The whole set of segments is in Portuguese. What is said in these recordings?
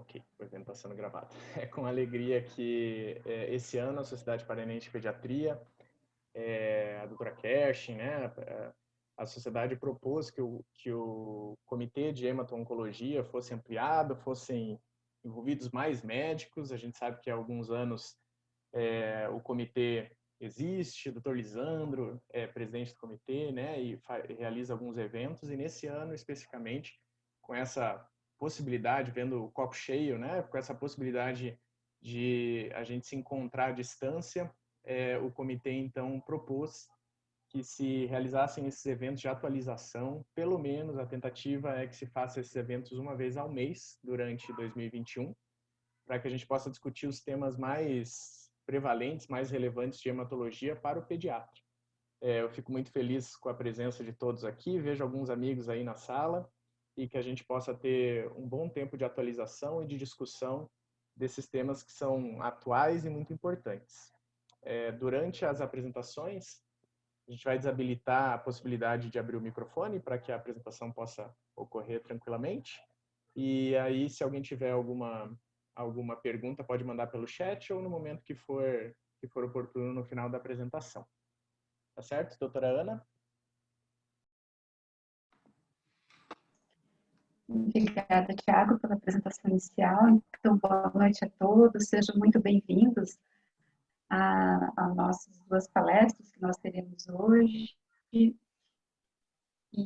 Ok, o evento está sendo gravado. É com alegria que esse ano a Sociedade Paranaense de Pediatria, a doutora Kershin, né, a sociedade propôs que o comitê de hemato-oncologia fosse ampliado, fossem envolvidos mais médicos. A gente sabe que há alguns anos o comitê existe, o doutor Lisandro é presidente do comitê, né, e realiza alguns eventos, e nesse ano especificamente, com essa possibilidade, vendo o copo cheio, né, com essa possibilidade de a gente se encontrar à distância, o comitê então propôs que se realizassem esses eventos de atualização. Pelo menos a tentativa é que se faça esses eventos uma vez ao mês durante 2021, para que a gente possa discutir os temas mais prevalentes, mais relevantes de hematologia para o pediatra. Eu fico muito feliz com a presença de todos aqui, vejo alguns amigos aí na sala, e que a gente possa ter um bom tempo de atualização e de discussão desses temas que são atuais e muito importantes. Durante as apresentações, a gente vai desabilitar a possibilidade de abrir o microfone para que a apresentação possa ocorrer tranquilamente. E aí, se alguém tiver alguma pergunta, pode mandar pelo chat ou no momento que for oportuno no final da apresentação. Tá certo, doutora Ana? Obrigada, Tiago, pela apresentação inicial. Então, boa noite a todos, sejam muito bem-vindos a nossas duas palestras que nós teremos hoje. E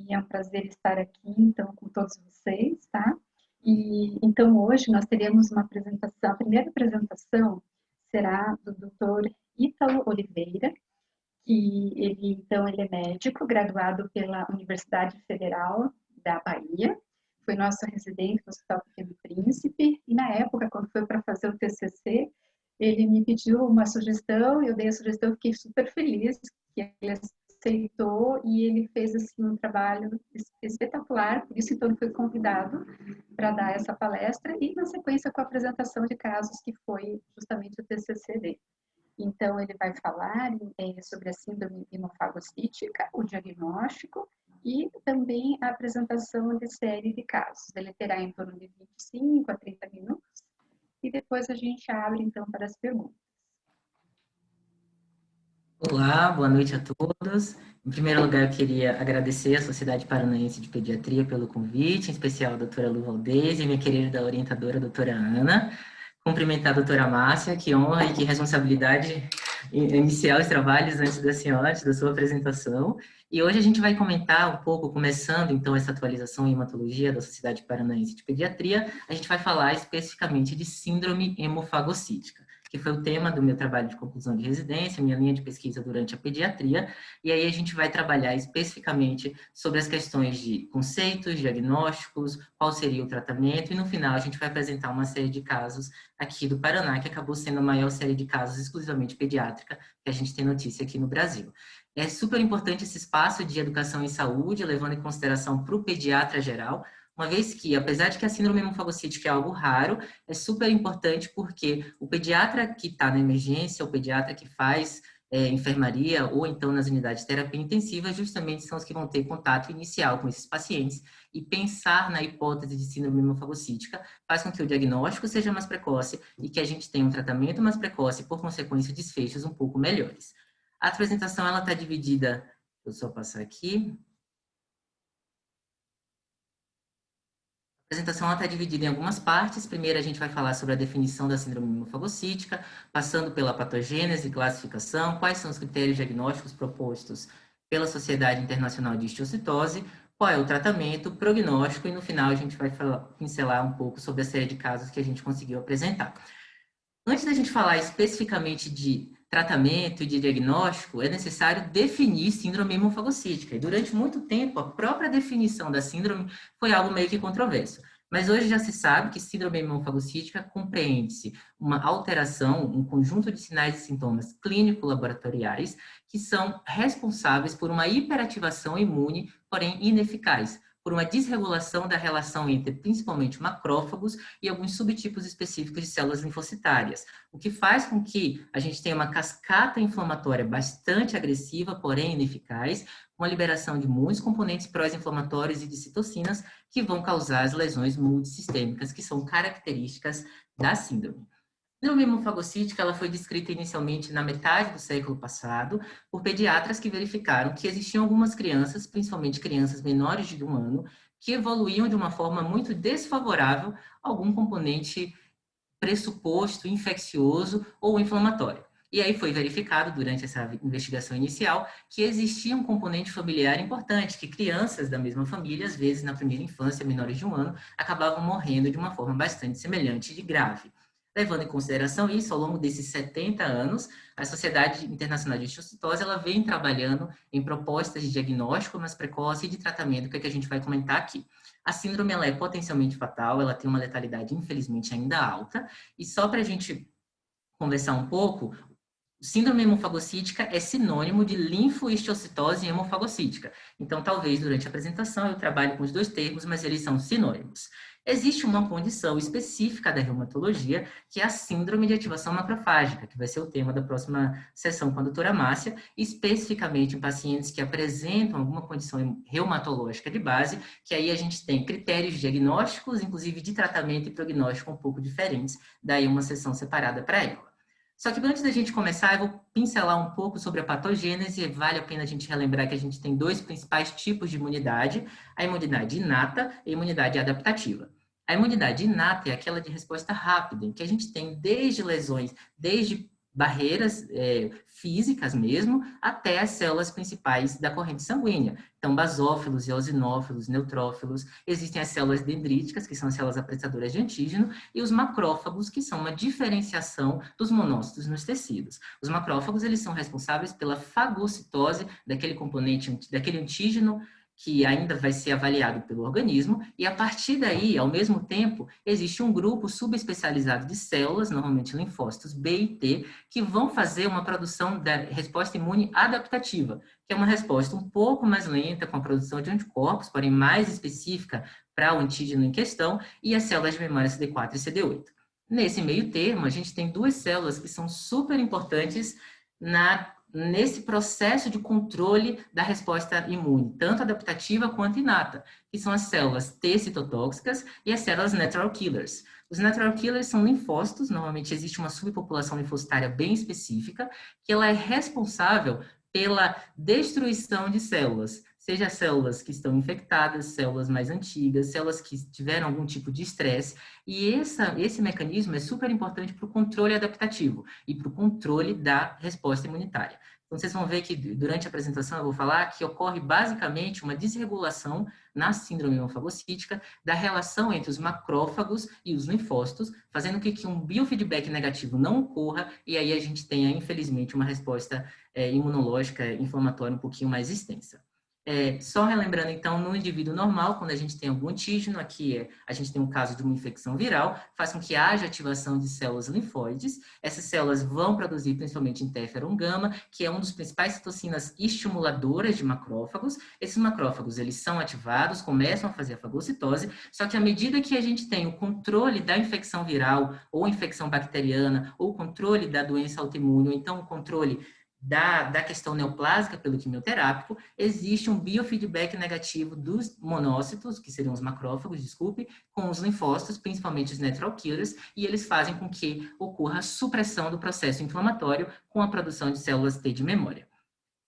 é um prazer estar aqui, então, com todos vocês, tá? E, então, hoje nós teremos uma apresentação, a primeira apresentação será do Dr. Ítalo Oliveira, que ele é médico, graduado pela Universidade Federal da Bahia, foi nosso residente no Hospital Pequeno Príncipe, e na época, quando foi para fazer o TCC, ele me pediu uma sugestão, eu dei a sugestão, eu fiquei super feliz que ele aceitou, e ele fez assim, um trabalho espetacular, por isso então ele foi convidado para dar essa palestra, e na sequência com a apresentação de casos, que foi justamente o TCC dele. Então, ele vai falar sobre a síndrome hemofagocítica, o diagnóstico e também a apresentação de série de casos. Ele terá em torno de 25 a 30 minutos e depois a gente abre, então, para as perguntas. Olá, boa noite a todos. Em primeiro lugar, eu queria agradecer à Sociedade Paranaense de Pediatria pelo convite, em especial a doutora Lu Valdez e minha querida orientadora, a doutora Ana. Cumprimentar a doutora Márcia, que honra e que responsabilidade iniciar os trabalhos antes da senhora, antes da sua apresentação. E hoje a gente vai comentar um pouco, começando então essa atualização em hematologia da Sociedade Paranaense de Pediatria, a gente vai falar especificamente de síndrome hemofagocítica, que foi o tema do meu trabalho de conclusão de residência, minha linha de pesquisa durante a pediatria, e aí a gente vai trabalhar especificamente sobre as questões de conceitos, diagnósticos, qual seria o tratamento, e no final a gente vai apresentar uma série de casos aqui do Paraná, que acabou sendo a maior série de casos exclusivamente pediátrica que a gente tem notícia aqui no Brasil. É super importante esse espaço de educação em saúde, levando em consideração para o pediatra geral, uma vez que, apesar de que a síndrome hemofagocítica é algo raro, é super importante porque o pediatra que está na emergência, o pediatra que faz enfermaria ou então nas unidades de terapia intensiva, justamente são os que vão ter contato inicial com esses pacientes, e pensar na hipótese de síndrome hemofagocítica faz com que o diagnóstico seja mais precoce e que a gente tenha um tratamento mais precoce e, por consequência, desfechos um pouco melhores. A apresentação está dividida, eu só passar aqui. A apresentação está dividida em algumas partes. Primeiro, a gente vai falar sobre a definição da síndrome hemofagocítica, passando pela patogênese e classificação, quais são os critérios diagnósticos propostos pela Sociedade Internacional de Histiocytose, qual é o tratamento, prognóstico, e no final a gente vai pincelar um pouco sobre a série de casos que a gente conseguiu apresentar. Antes da gente falar especificamente de tratamento e de diagnóstico, é necessário definir síndrome hemofagocítica. E durante muito tempo, a própria definição da síndrome foi algo meio que controverso. Mas hoje já se sabe que síndrome hemofagocítica compreende-se uma alteração, um conjunto de sinais e sintomas clínico-laboratoriais que são responsáveis por uma hiperativação imune, porém ineficaz, por uma desregulação da relação entre, principalmente, macrófagos e alguns subtipos específicos de células linfocitárias, o que faz com que a gente tenha uma cascata inflamatória bastante agressiva, porém ineficaz, com a liberação de muitos componentes pró-inflamatórios e de citocinas que vão causar as lesões multissistêmicas, que são características da síndrome. A síndrome hemofagocítica ela foi descrita inicialmente na metade do século passado por pediatras que verificaram que existiam algumas crianças, principalmente crianças menores de 1 ano, que evoluíam de uma forma muito desfavorável a algum componente pressuposto infeccioso ou inflamatório. E aí foi verificado, durante essa investigação inicial, que existia um componente familiar importante, que crianças da mesma família, às vezes na primeira infância, menores de 1 ano, acabavam morrendo de uma forma bastante semelhante de grave. Levando em consideração isso, ao longo desses 70 anos, a Sociedade Internacional de Histocitose ela vem trabalhando em propostas de diagnóstico mais precoce e de tratamento, que é que a gente vai comentar aqui. A síndrome ela é potencialmente fatal, ela tem uma letalidade, infelizmente, ainda alta. E só para a gente conversar um pouco, síndrome hemofagocítica é sinônimo de linfohistocitose hemofagocítica. Então, talvez, durante a apresentação, eu trabalhe com os dois termos, mas eles são sinônimos. Existe uma condição específica da reumatologia, que é a síndrome de ativação macrofágica, que vai ser o tema da próxima sessão com a doutora Márcia, especificamente em pacientes que apresentam alguma condição reumatológica de base, que aí a gente tem critérios diagnósticos, inclusive de tratamento e prognóstico um pouco diferentes, daí uma sessão separada para ela. Só que antes da gente começar, eu vou pincelar um pouco sobre a patogênese. Vale a pena a gente relembrar que a gente tem 2 principais tipos de imunidade, a imunidade inata e a imunidade adaptativa. A imunidade inata é aquela de resposta rápida, em que a gente tem desde lesões, desde barreiras físicas mesmo, até as células principais da corrente sanguínea. Então, basófilos, eosinófilos, neutrófilos, existem as células dendríticas, que são as células apressadoras de antígeno, e os macrófagos, que são uma diferenciação dos monócitos nos tecidos. Os macrófagos, eles são responsáveis pela fagocitose daquele componente, daquele antígeno, que ainda vai ser avaliado pelo organismo, e a partir daí, ao mesmo tempo, existe um grupo subespecializado de células, normalmente linfócitos B e T, que vão fazer uma produção da resposta imune adaptativa, que é uma resposta um pouco mais lenta, com a produção de anticorpos, porém mais específica para o antígeno em questão, e as células de memória CD4 e CD8. Nesse meio termo, a gente tem 2 células que são super importantes nesse processo de controle da resposta imune, tanto adaptativa quanto inata, que são as células T citotóxicas e as células natural killers. Os natural killers são linfócitos, normalmente existe uma subpopulação linfocitária bem específica, que ela é responsável pela destruição de células, seja células que estão infectadas, células mais antigas, células que tiveram algum tipo de estresse, e esse mecanismo é super importante para o controle adaptativo e para o controle da resposta imunitária. Então, vocês vão ver que durante a apresentação eu vou falar que ocorre basicamente uma desregulação na síndrome hemofagocítica da relação entre os macrófagos e os linfócitos, fazendo com que um biofeedback negativo não ocorra, e aí a gente tenha, infelizmente, uma resposta imunológica inflamatória um pouquinho mais extensa. Só relembrando, então, no indivíduo normal, quando a gente tem algum antígeno, aqui a gente tem um caso de uma infecção viral, faz com que haja ativação de células linfóides. Essas células vão produzir principalmente interferon gama, que é um dos principais citocinas estimuladoras de macrófagos. Esses macrófagos, eles são ativados, começam a fazer a fagocitose, só que à medida que a gente tem o controle da infecção viral, ou infecção bacteriana, ou controle da doença autoimune, ou então o controle da questão neoplásica pelo quimioterápico, existe um biofeedback negativo dos monócitos, que seriam os macrófagos, desculpe, com os linfócitos, principalmente os natural killers, e eles fazem com que ocorra a supressão do processo inflamatório com a produção de células T de memória.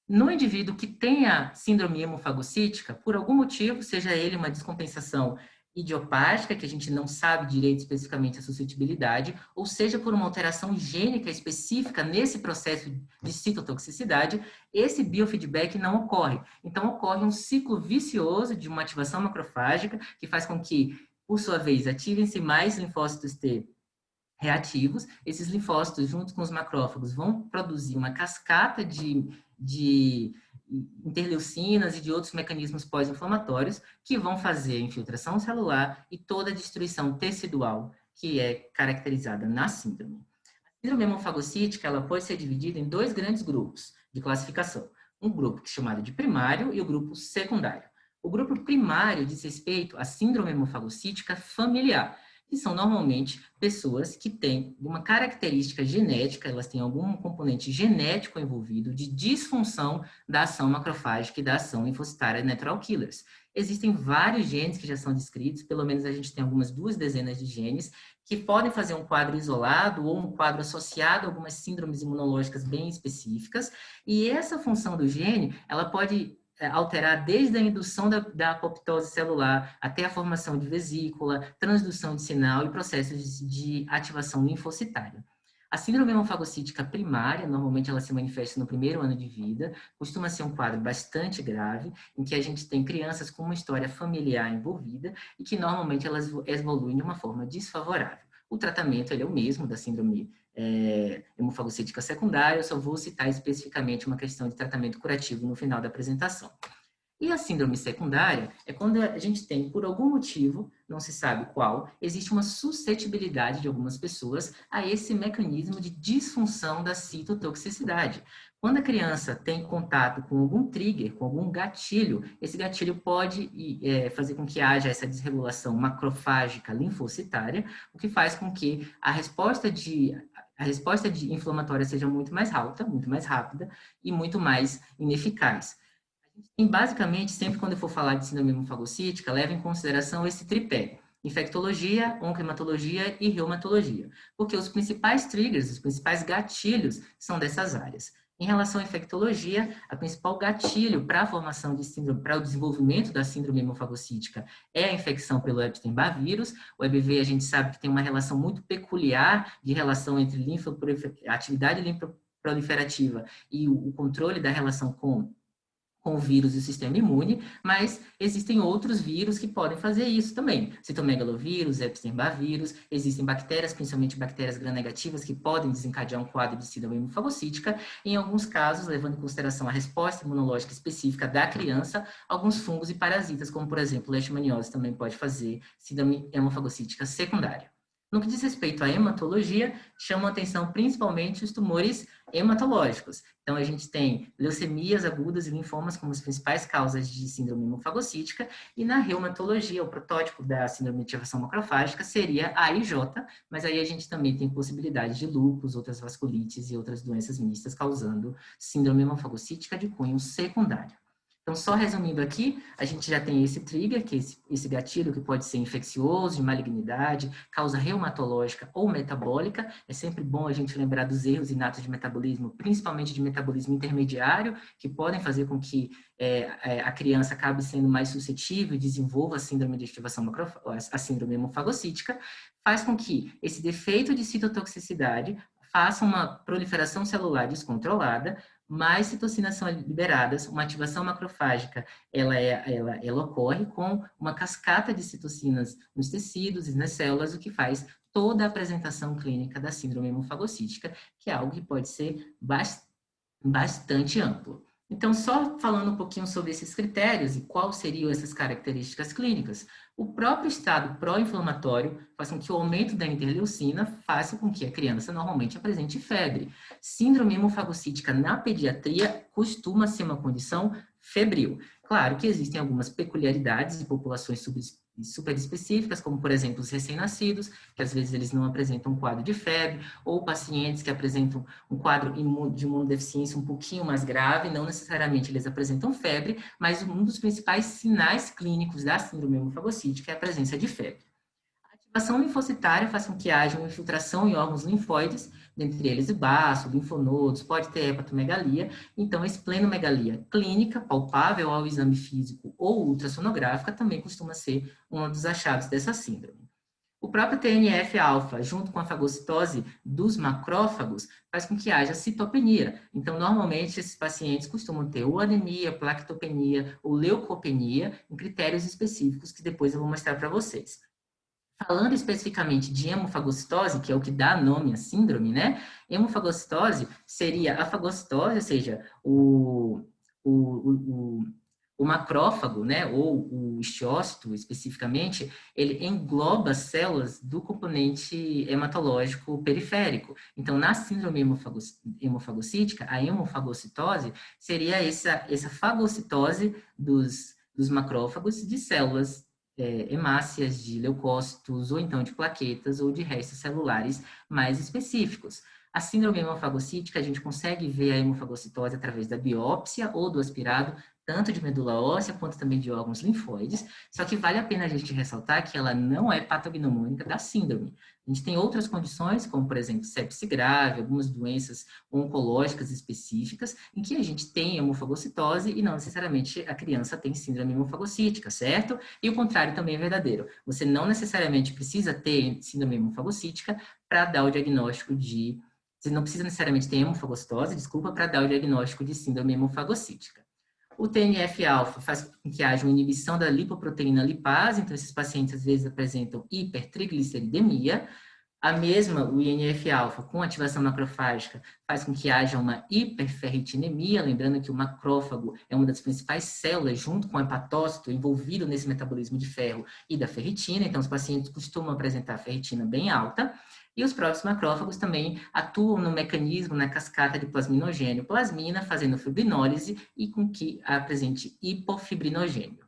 No indivíduo que tenha síndrome hemofagocítica, por algum motivo, seja ele uma descompensação idiopática, que a gente não sabe direito especificamente a suscetibilidade, ou seja, por uma alteração gênica específica nesse processo de citotoxicidade, esse biofeedback não ocorre. Então, ocorre um ciclo vicioso de uma ativação macrofágica, que faz com que, por sua vez, ativem-se mais linfócitos T reativos. Esses linfócitos, junto com os macrófagos, vão produzir uma cascata de interleucinas e de outros mecanismos pós-inflamatórios que vão fazer a infiltração celular e toda a destruição tecidual que é caracterizada na síndrome. A síndrome hemofagocítica ela pode ser dividida em 2 grandes grupos de classificação. Um grupo chamado de primário e o grupo secundário. O grupo primário diz respeito à síndrome hemofagocítica familiar, que são normalmente pessoas que têm uma característica genética, elas têm algum componente genético envolvido de disfunção da ação macrofágica e da ação linfocitária natural killers. Existem vários genes que já são descritos, pelo menos a gente tem algumas 2 dezenas de genes, que podem fazer um quadro isolado ou um quadro associado a algumas síndromes imunológicas bem específicas, e essa função do gene, ela pode alterar desde a indução da apoptose celular até a formação de vesícula, transdução de sinal e processos de ativação linfocitária. A síndrome hemofagocítica primária, normalmente ela se manifesta no primeiro ano de vida, costuma ser um quadro bastante grave, em que a gente tem crianças com uma história familiar envolvida e que normalmente elas evoluem de uma forma desfavorável. O tratamento ele é o mesmo da síndrome hemofagocítica secundária, eu só vou citar especificamente uma questão de tratamento curativo no final da apresentação. E a síndrome secundária é quando a gente tem, por algum motivo, não se sabe qual, existe uma suscetibilidade de algumas pessoas a esse mecanismo de disfunção da citotoxicidade. Quando a criança tem contato com algum trigger, com algum gatilho, esse gatilho pode fazer com que haja essa desregulação macrofágica linfocitária, o que faz com que a resposta inflamatória seja muito mais alta, muito mais rápida e muito mais ineficaz. E, basicamente, sempre quando eu for falar de síndrome hemofagocítica, leva em consideração esse tripé: infectologia, oncohematologia e reumatologia, porque os principais triggers, os principais gatilhos são dessas áreas. Em relação à infectologia, a principal gatilho para a formação de síndrome, para o desenvolvimento da síndrome hemofagocítica é a infecção pelo Epstein-Barr vírus. O EBV a gente sabe que tem uma relação muito peculiar de relação entre atividade linfoproliferativa e o controle da relação com o vírus e o sistema imune, mas existem outros vírus que podem fazer isso também. Citomegalovírus, Epstein-Barr vírus, existem bactérias, principalmente bactérias gram-negativas, que podem desencadear um quadro de síndrome hemofagocítica. Em alguns casos, levando em consideração a resposta imunológica específica da criança, alguns fungos e parasitas, como por exemplo, leishmaniose, também pode fazer síndrome hemofagocítica secundária. No que diz respeito à hematologia, chamam a atenção principalmente os tumores hematológicos. Então, a gente tem leucemias agudas e linfomas como as principais causas de síndrome hemofagocítica, e na reumatologia, o protótipo da síndrome de ativação macrofágica seria a AIJ, mas aí a gente também tem possibilidade de lúpus, outras vasculites e outras doenças mistas causando síndrome hemofagocítica de cunho secundário. Então, só resumindo aqui, a gente já tem esse trigger, que é esse gatilho que pode ser infeccioso, de malignidade, causa reumatológica ou metabólica. É sempre bom a gente lembrar dos erros inatos de metabolismo, principalmente de metabolismo intermediário, que podem fazer com que a criança acabe sendo mais suscetível e desenvolva a síndrome de ativação a síndrome hemofagocítica, faz com que esse defeito de citotoxicidade faça uma proliferação celular descontrolada, mais citocinas são liberadas, uma ativação macrofágica, ela ocorre com uma cascata de citocinas nos tecidos e nas células, o que faz toda a apresentação clínica da síndrome hemofagocítica, que é algo que pode ser bastante amplo. Então, só falando um pouquinho sobre esses critérios e quais seriam essas características clínicas, o próprio estado pró-inflamatório faz com que o aumento da interleucina faça com que a criança normalmente apresente febre. Síndrome hemofagocítica na pediatria costuma ser uma condição febril. Claro que existem algumas peculiaridades de populações super específicas, como, por exemplo, os recém-nascidos, que às vezes eles não apresentam um quadro de febre, ou pacientes que apresentam um quadro de imunodeficiência um pouquinho mais grave, não necessariamente eles apresentam febre, mas um dos principais sinais clínicos da síndrome hemofagocítica é a presença de febre. A ativação linfocitária faz com que haja uma infiltração em órgãos linfóides, dentre eles o baço, linfonodos, pode ter hepatomegalia. Então, a esplenomegalia clínica, palpável ao exame físico ou ultrassonográfica, também costuma ser um dos achados dessa síndrome. O próprio TNF-alfa, junto com a fagocitose dos macrófagos, faz com que haja citopenia. Então, normalmente, esses pacientes costumam ter ou anemia, plaquetopenia ou leucopenia, em critérios específicos que depois eu vou mostrar para vocês. Falando especificamente de hemofagocitose, que é o que dá nome à síndrome, né? Hemofagocitose seria a fagocitose, ou seja, o macrófago, né? Ou o osteócito, especificamente, ele engloba células do componente hematológico periférico. Então, na síndrome hemofagocítica, a hemofagocitose seria essa fagocitose dos dos macrófagos de células hemácias, de leucócitos, ou então de plaquetas, ou de restos celulares mais específicos. A síndrome hemofagocítica, a gente consegue ver a hemofagocitose através da biópsia ou do aspirado, tanto de medula óssea quanto também de órgãos linfóides, só que vale a pena a gente ressaltar que ela não é patognomônica da síndrome. A gente tem outras condições, como, por exemplo, sepse grave, algumas doenças oncológicas específicas, em que a gente tem hemofagocitose e não necessariamente a criança tem síndrome hemofagocítica, certo? E o contrário também é verdadeiro. Você não necessariamente precisa ter síndrome hemofagocítica para dar o diagnóstico de... Você não precisa necessariamente ter hemofagocitose, desculpa, para dar o diagnóstico de síndrome hemofagocítica. O TNF-alfa faz com que haja uma inibição da lipoproteína lipase, então esses pacientes às vezes apresentam hipertrigliceridemia. O INF-alfa com ativação macrofágica faz com que haja uma hiperferritinemia, lembrando que o macrófago é uma das principais células, junto com o hepatócito, envolvido nesse metabolismo de ferro e da ferritina, então os pacientes costumam apresentar ferritina bem alta. E os próprios macrófagos também atuam no mecanismo, na cascata de plasminogênio plasmina, fazendo fibrinólise e com que apresente hipofibrinogênio.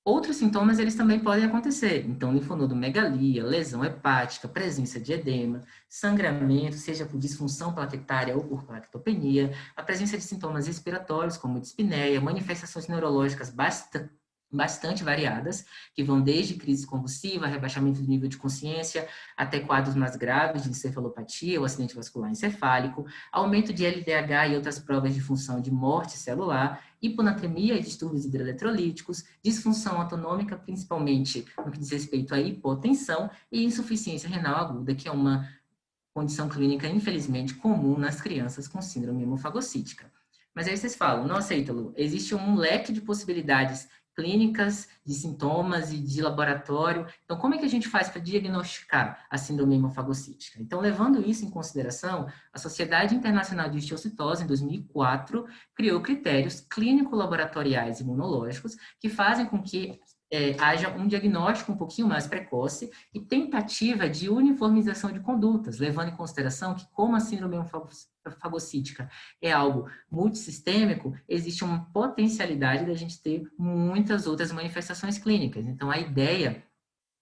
Outros sintomas, eles também podem acontecer. Então, linfonodomegalia, lesão hepática, presença de edema, sangramento, seja por disfunção plaquetária ou por plaquetopenia, a presença de sintomas respiratórios, como dispneia, manifestações neurológicas bastante variadas, que vão desde crise convulsiva, rebaixamento do nível de consciência, até quadros mais graves de encefalopatia ou acidente vascular encefálico, aumento de LDH e outras provas de função de morte celular, hiponatremia e distúrbios hidroeletrolíticos, disfunção autonômica, principalmente no que diz respeito à hipotensão, e insuficiência renal aguda, que é uma condição clínica, infelizmente, comum nas crianças com síndrome hemofagocítica. Mas aí vocês falam, nossa, Ítalo, existe um leque de possibilidades clínicas, de sintomas e de laboratório. Então, como é que a gente faz para diagnosticar a síndrome hemofagocítica? Então, levando isso em consideração, a Sociedade Internacional de Osteocitose, em 2004, criou critérios clínico-laboratoriais imunológicos que fazem com que haja um diagnóstico um pouquinho mais precoce e tentativa de uniformização de condutas, levando em consideração que, como a síndrome hemofagocítica é algo multissistêmico, existe uma potencialidade da gente ter muitas outras manifestações clínicas. Então, a ideia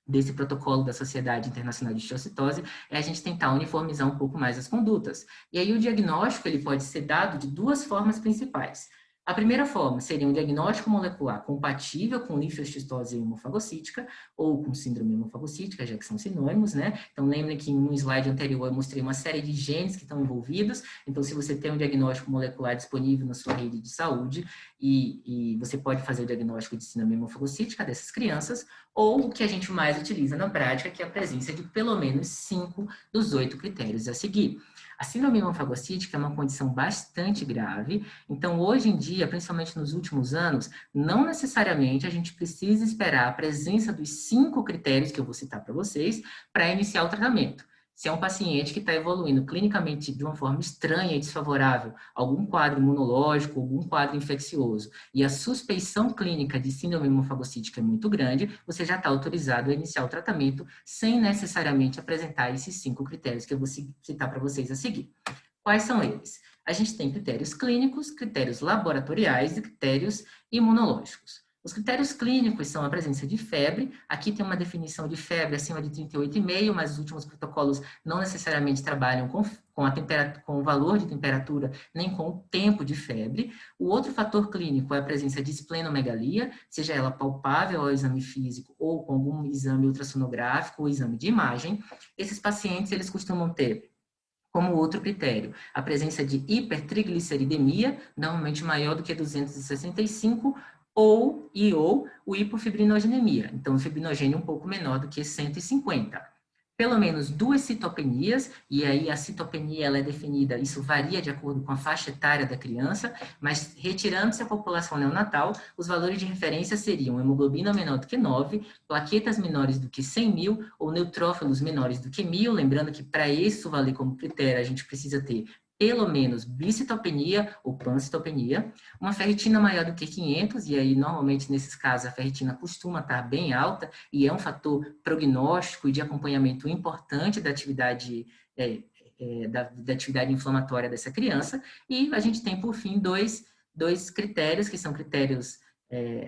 desse protocolo da Sociedade Internacional de Osteocitose é a gente tentar uniformizar um pouco mais as condutas. E aí o diagnóstico ele pode ser dado de duas formas principais. A primeira forma seria um diagnóstico molecular compatível com linfostistose hemofagocítica ou com síndrome hemofagocítica, já que são sinônimos, né? Então, lembrem que no slide anterior eu mostrei uma série de genes que estão envolvidos. Então, se você tem um diagnóstico molecular disponível na sua rede de saúde e você pode fazer o diagnóstico de síndrome hemofagocítica dessas crianças, ou o que a gente mais utiliza na prática, que é a presença de pelo menos 5 dos 8 critérios a seguir. A síndrome hemofagocítica é uma condição bastante grave, então hoje em dia, principalmente nos últimos anos, não necessariamente a gente precisa esperar a presença dos 5 critérios que eu vou citar para vocês para iniciar o tratamento. Se é um paciente que está evoluindo clinicamente de uma forma estranha e desfavorável, algum quadro imunológico, algum quadro infeccioso, e a suspeição clínica de síndrome hemofagocítica é muito grande, você já está autorizado a iniciar o tratamento sem necessariamente apresentar esses 5 critérios que eu vou citar para vocês a seguir. Quais são eles? A gente tem critérios clínicos, critérios laboratoriais e critérios imunológicos. Os critérios clínicos são a presença de febre. Aqui tem uma definição de febre acima de 38,5, mas os últimos protocolos não necessariamente trabalham com o valor de temperatura, nem com o tempo de febre. O outro fator clínico é a presença de esplenomegalia, seja ela palpável ao exame físico ou com algum exame ultrassonográfico ou exame de imagem. Esses pacientes, eles costumam ter como outro critério, a presença de hipertrigliceridemia, normalmente maior do que 265, ou o hipofibrinogênia, então o fibrinogênio um pouco menor do que 150. Pelo menos 2 citopenias, e aí a citopenia ela é definida, isso varia de acordo com a faixa etária da criança, mas retirando-se a população neonatal, os valores de referência seriam hemoglobina menor do que 9, plaquetas menores do que 100.000, ou neutrófilos menores do que 1.000, lembrando que para isso valer como critério, a gente precisa ter pelo menos bicitopenia ou pancitopenia, uma ferritina maior do que 500, e aí normalmente nesses casos a ferritina costuma estar bem alta e é um fator prognóstico e de acompanhamento importante da atividade, da atividade inflamatória dessa criança, e a gente tem por fim dois critérios, que são critérios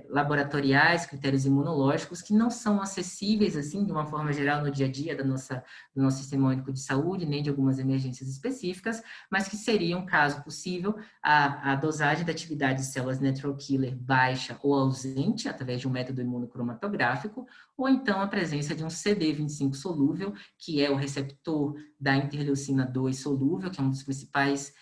laboratoriais, critérios imunológicos que não são acessíveis, assim, de uma forma geral no dia a dia do nosso sistema único de saúde, nem de algumas emergências específicas, mas que seriam, caso possível, a dosagem da atividade de células natural killer baixa ou ausente, através de um método imunocromatográfico, ou então a presença de um CD25 solúvel, que é o receptor da interleucina 2 solúvel, que é um dos principais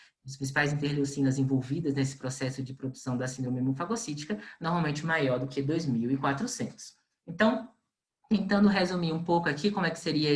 interleucinas envolvidas nesse processo de produção da síndrome hemofagocítica, normalmente maior do que 2.400. Então, tentando resumir um pouco aqui como é que seria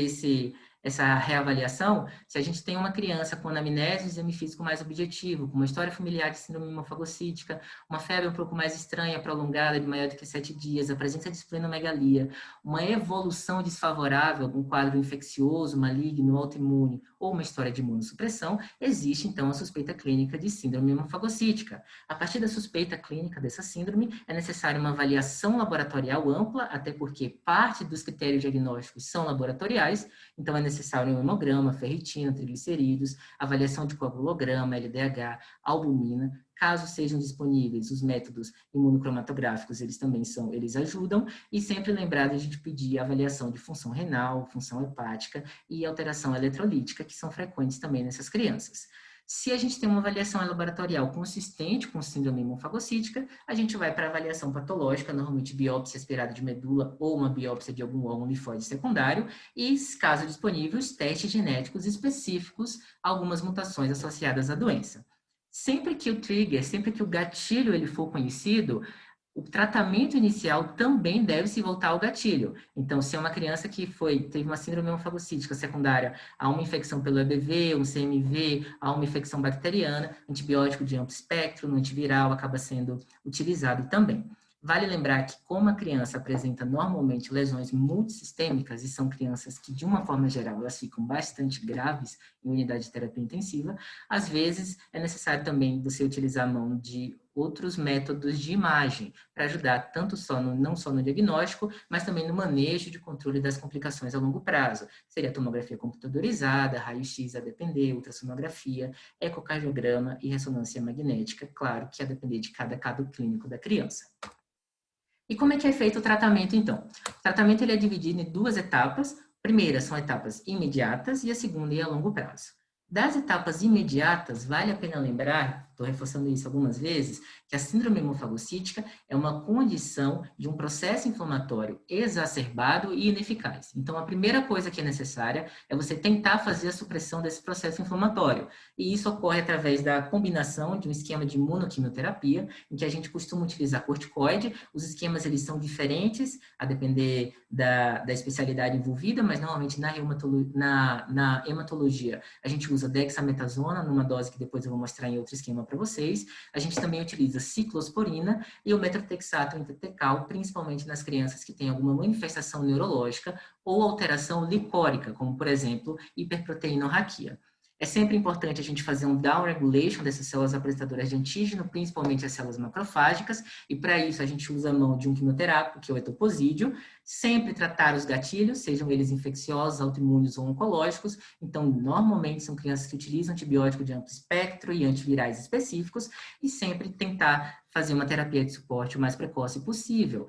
essa reavaliação, se a gente tem uma criança com anamnese e exame físico mais objetivo, com uma história familiar de síndrome hemofagocítica, uma febre um pouco mais estranha, prolongada, de maior do que 7 dias, a presença de esplenomegalia, uma evolução desfavorável, algum quadro infeccioso, maligno, autoimune, ou uma história de imunossupressão, existe então a suspeita clínica de síndrome hemofagocítica. A partir da suspeita clínica dessa síndrome, é necessária uma avaliação laboratorial ampla, até porque parte dos critérios diagnósticos são laboratoriais, então é necessário um hemograma, ferritina, triglicerídeos, avaliação de coagulograma, LDH, albumina. Caso sejam disponíveis os métodos imunocromatográficos, eles ajudam, e sempre lembrar de a gente pedir avaliação de função renal, função hepática e alteração eletrolítica, que são frequentes também nessas crianças. Se a gente tem uma avaliação laboratorial consistente com síndrome hemofagocítica, a gente vai para a avaliação patológica, normalmente biópsia aspirada de medula ou uma biópsia de algum órgão linfóide secundário, e, caso disponíveis, testes genéticos específicos a algumas mutações associadas à doença. Sempre que o trigger, sempre que o gatilho ele for conhecido, o tratamento inicial também deve se voltar ao gatilho. Então, se é uma criança que teve uma síndrome hemofagocítica secundária a uma infecção pelo EBV, um CMV, a uma infecção bacteriana, antibiótico de amplo espectro, no antiviral, acaba sendo utilizado também. Vale lembrar que, como a criança apresenta normalmente lesões multissistêmicas, e são crianças que, de uma forma geral, elas ficam bastante graves em unidade de terapia intensiva, às vezes é necessário também você utilizar a mão de outros métodos de imagem, para ajudar não só no diagnóstico, mas também no manejo de controle das complicações a longo prazo. Seria tomografia computadorizada, raio-x a depender, ultrassonografia, ecocardiograma e ressonância magnética, claro que a depender de cada caso clínico da criança. E como é que é feito o tratamento, então? O tratamento ele é dividido em 2 etapas. A primeira são etapas imediatas e a segunda é a longo prazo. Das etapas imediatas, vale a pena lembrar, estou reforçando isso algumas vezes, que a síndrome hemofagocítica é uma condição de um processo inflamatório exacerbado e ineficaz. Então, a primeira coisa que é necessária é você tentar fazer a supressão desse processo inflamatório. E isso ocorre através da combinação de um esquema de imunoquimioterapia, em que a gente costuma utilizar corticoide. Os esquemas eles são diferentes, a depender da especialidade envolvida, mas normalmente na hematologia a gente usa dexametasona, numa dose que depois eu vou mostrar em outro esquema para vocês. A gente também utiliza ciclosporina e o metotrexato intratecal, principalmente nas crianças que têm alguma manifestação neurológica ou alteração licórica, como, por exemplo, hiperproteinorraquia. É sempre importante a gente fazer um down-regulation dessas células apresentadoras de antígeno, principalmente as células macrofágicas, e para isso a gente usa a mão de um quimioterápico, que é o etoposídeo, sempre tratar os gatilhos, sejam eles infecciosos, autoimunes ou oncológicos. Então, normalmente são crianças que utilizam antibiótico de amplo espectro e antivirais específicos, e sempre tentar fazer uma terapia de suporte o mais precoce possível.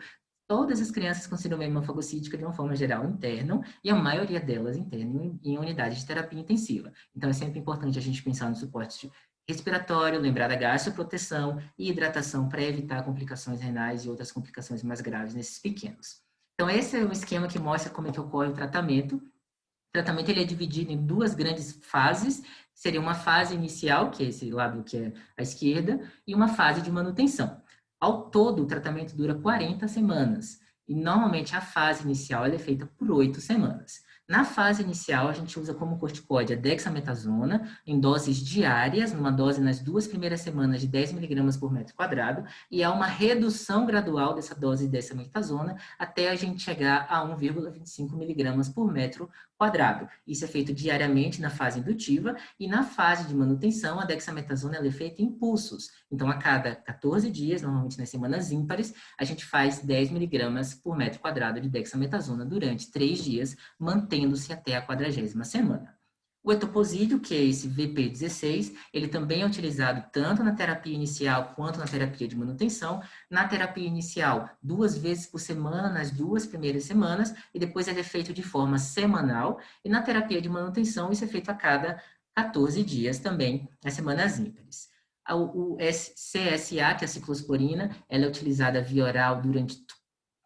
Todas as crianças com síndrome hemofagocítica, de uma forma geral, internam, e a maioria delas internam em unidade de terapia intensiva. Então, é sempre importante a gente pensar no suporte respiratório, lembrar da gastroproteção e hidratação para evitar complicações renais e outras complicações mais graves nesses pequenos. Então, esse é o esquema que mostra como é que ocorre o tratamento. O tratamento ele é dividido em 2 grandes fases. Seria uma fase inicial, que é esse lado que é à esquerda, e uma fase de manutenção. Ao todo, o tratamento dura 40 semanas. E, normalmente, a fase inicial ela é feita por 8 semanas. Na fase inicial, a gente usa como corticoide a dexametasona, em doses diárias, numa dose nas 2 primeiras semanas de 10 mg por metro quadrado, e há uma redução gradual dessa dose de dexametasona até a gente chegar a 1,25 mg por metro quadrado. Isso é feito diariamente na fase indutiva, e na fase de manutenção, a dexametasona ela é feita em pulsos. Então, a cada 14 dias, normalmente nas semanas ímpares, a gente faz 10 mg por metro quadrado de dexametasona durante 3 dias, mantendo-se até a 40ª semana. O etoposídeo, que é esse VP16, ele também é utilizado tanto na terapia inicial quanto na terapia de manutenção. Na terapia inicial, 2 vezes por semana, nas 2 primeiras semanas, e depois ele é feito de forma semanal. E na terapia de manutenção, isso é feito a cada 14 dias também, nas semanas ímpares. O CSA, que é a ciclosporina, ela é utilizada via oral durante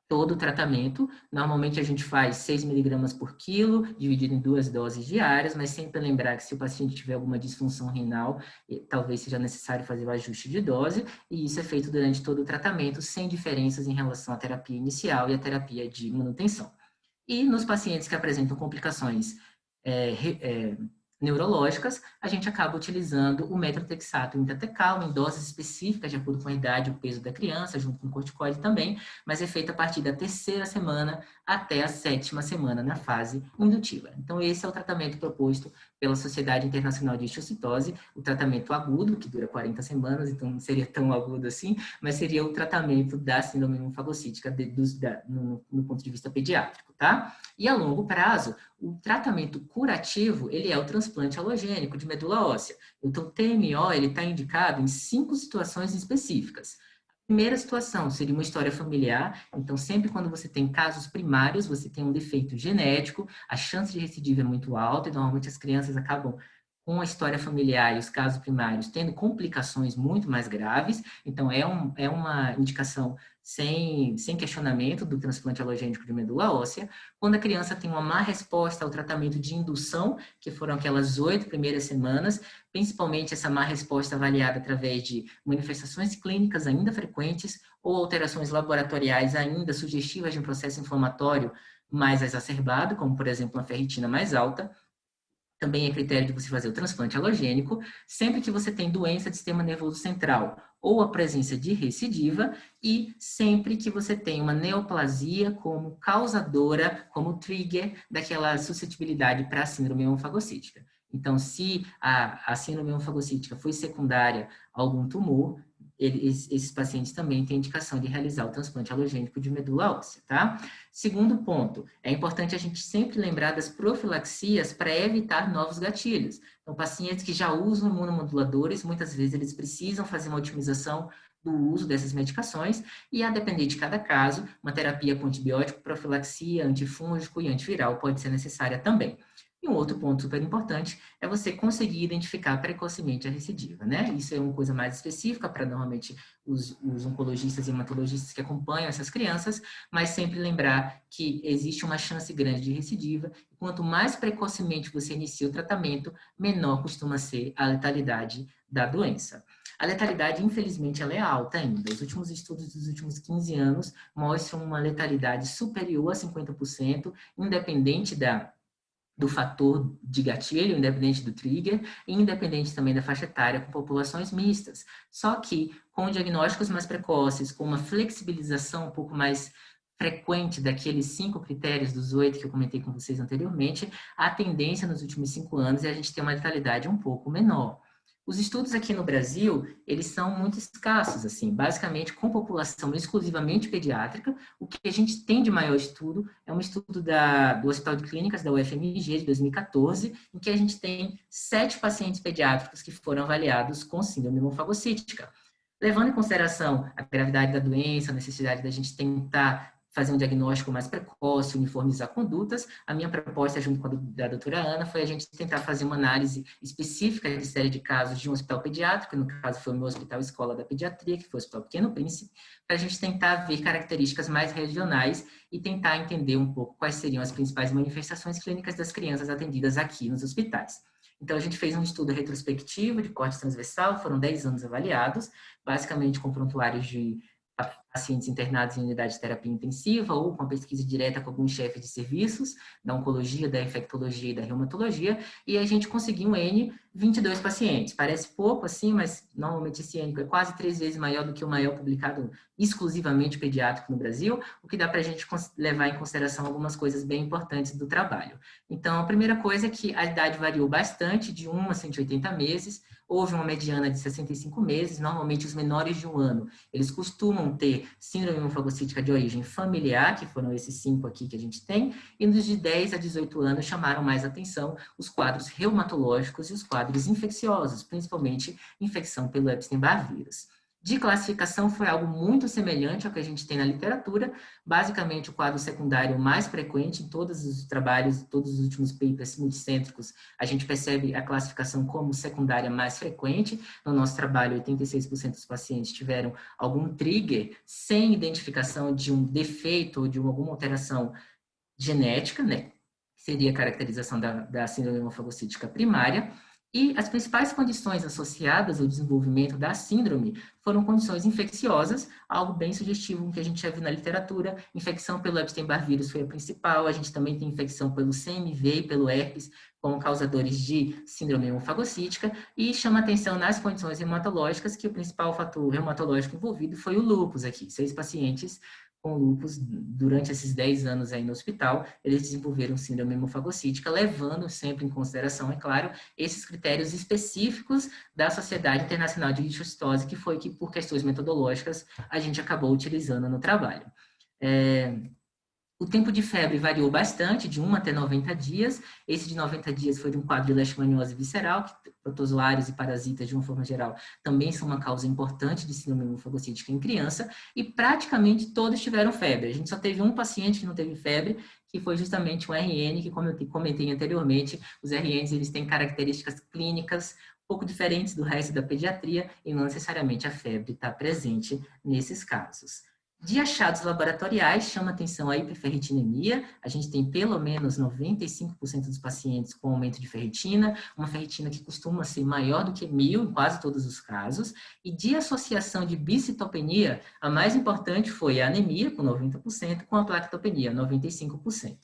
todo o tratamento. Normalmente a gente faz 6 miligramas por quilo, dividido em 2 doses diárias, mas sempre lembrar que se o paciente tiver alguma disfunção renal, talvez seja necessário fazer o ajuste de dose, e isso é feito durante todo o tratamento, sem diferenças em relação à terapia inicial e à terapia de manutenção. E nos pacientes que apresentam complicações neurológicas, a gente acaba utilizando o metrotexato intratecal em doses específicas, de acordo com a idade e o peso da criança, junto com o corticoide também, mas é feito a partir da 3ª semana até a 7ª semana na fase indutiva. Então, esse é o tratamento proposto pela Sociedade Internacional de Histiocytose, o tratamento agudo, que dura 40 semanas, então não seria tão agudo assim, mas seria o tratamento da síndrome hemofagocítica no ponto de vista pediátrico, tá? E a longo prazo, o tratamento curativo, ele é o transplante alogênico de medula óssea. Então, o TMO, ele está indicado em 5 situações específicas. A primeira situação seria uma história familiar. Então, sempre quando você tem casos primários, você tem um defeito genético, a chance de recidiva é muito alta, e normalmente as crianças acabam com a história familiar e os casos primários tendo complicações muito mais graves. Então, é uma indicação sem questionamento do transplante alogênico de medula óssea. Quando a criança tem uma má resposta ao tratamento de indução, que foram aquelas 8 primeiras semanas, principalmente essa má resposta avaliada através de manifestações clínicas ainda frequentes ou alterações laboratoriais ainda sugestivas de um processo inflamatório mais exacerbado, como, por exemplo, uma ferritina mais alta. Também é critério de você fazer o transplante alogênico, sempre que você tem doença do sistema nervoso central ou a presença de recidiva, e sempre que você tem uma neoplasia como causadora, como trigger daquela suscetibilidade para a síndrome hemofagocítica. Então, se a síndrome hemofagocítica foi secundária a algum tumor, esses pacientes também têm indicação de realizar o transplante alogênico de medula óssea, tá? Segundo ponto, é importante a gente sempre lembrar das profilaxias para evitar novos gatilhos. Então, pacientes que já usam imunomoduladores, muitas vezes eles precisam fazer uma otimização do uso dessas medicações, e a depender de cada caso, uma terapia com antibiótico, profilaxia, antifúngico e antiviral pode ser necessária também. E um outro ponto super importante é você conseguir identificar precocemente a recidiva, né? Isso é uma coisa mais específica para normalmente os oncologistas e hematologistas que acompanham essas crianças, mas sempre lembrar que existe uma chance grande de recidiva, e quanto mais precocemente você inicia o tratamento, menor costuma ser a letalidade da doença. A letalidade, infelizmente, ela é alta ainda. Os últimos estudos dos últimos 15 anos mostram uma letalidade superior a 50%, independente do fator de gatilho, independente do trigger, e independente também da faixa etária, com populações mistas. Só que, com diagnósticos mais precoces, com uma flexibilização um pouco mais frequente daqueles 5 critérios dos 8 que eu comentei com vocês anteriormente, a tendência nos últimos 5 anos é a gente ter uma letalidade um pouco menor. Os estudos aqui no Brasil, eles são muito escassos, assim, basicamente com população exclusivamente pediátrica. O que a gente tem de maior estudo é um estudo do Hospital de Clínicas da UFMG de 2014, em que a gente tem 7 pacientes pediátricos que foram avaliados com síndrome hemofagocítica. Levando em consideração a gravidade da doença, a necessidade da gente tentar fazer um diagnóstico mais precoce, uniformizar condutas, a minha proposta, junto com a da doutora Ana, foi a gente tentar fazer uma análise específica de série de casos de um hospital pediátrico, que no caso foi o meu hospital escola da pediatria, que foi o Hospital Pequeno Príncipe, para a gente tentar ver características mais regionais e tentar entender um pouco quais seriam as principais manifestações clínicas das crianças atendidas aqui nos hospitais. Então, a gente fez um estudo retrospectivo de corte transversal, foram 10 anos avaliados, basicamente com prontuários de pacientes internados em unidade de terapia intensiva ou com pesquisa direta com alguns chefes de serviços da oncologia, da infectologia e da reumatologia, e a gente conseguiu um N 22 pacientes. Parece pouco assim, mas normalmente esse N é quase 3 vezes maior do que o maior publicado exclusivamente pediátrico no Brasil, o que dá para a gente levar em consideração algumas coisas bem importantes do trabalho. Então, a primeira coisa é que a idade variou bastante, de 1 a 180 meses, houve uma mediana de 65 meses, normalmente os menores de 1 ano, eles costumam ter ter síndrome hemofagocítica de origem familiar, que foram esses 5 aqui que a gente tem, e nos de 10 a 18 anos chamaram mais atenção os quadros reumatológicos e os quadros infecciosos, principalmente infecção pelo Epstein-Barr vírus. De classificação foi algo muito semelhante ao que a gente tem na literatura, basicamente o quadro secundário mais frequente em todos os trabalhos, todos os últimos papers multicêntricos, a gente percebe a classificação como secundária mais frequente. No nosso trabalho, 86% dos pacientes tiveram algum trigger sem identificação de um defeito ou de alguma alteração genética, né? Seria a caracterização da síndrome hemofagocítica primária. E as principais condições associadas ao desenvolvimento da síndrome foram condições infecciosas, algo bem sugestivo que a gente já viu na literatura. Infecção pelo Epstein-Barr vírus foi a principal, a gente também tem infecção pelo CMV e pelo herpes como causadores de síndrome hemofagocítica, e chama atenção nas condições reumatológicas que o principal fator reumatológico envolvido foi o lúpus aqui. 6 pacientes com lúpus, durante esses 10 anos aí no hospital, eles desenvolveram síndrome hemofagocítica, levando sempre em consideração, é claro, esses critérios específicos da Sociedade Internacional de Leucocitose, que foi que, por questões metodológicas, a gente acabou utilizando no trabalho. O tempo de febre variou bastante, de 1 até 90 dias. Esse de 90 dias foi de um quadro de leishmaniose visceral, que protozoários e parasitas, de uma forma geral, também são uma causa importante de síndrome hemofagocítica em criança, e praticamente todos tiveram febre. A gente só teve um paciente que não teve febre, que foi justamente um RN, que, como eu comentei anteriormente, os RNs eles têm características clínicas um pouco diferentes do resto da pediatria, e não necessariamente a febre está presente nesses casos. De achados laboratoriais, chama atenção a hiperferritinemia. A gente tem pelo menos 95% dos pacientes com aumento de ferritina, uma ferritina que costuma ser maior do que 1000 em quase todos os casos. E de associação de bicitopenia, a mais importante foi a anemia, com 90%, com a plaquetopenia, 95%.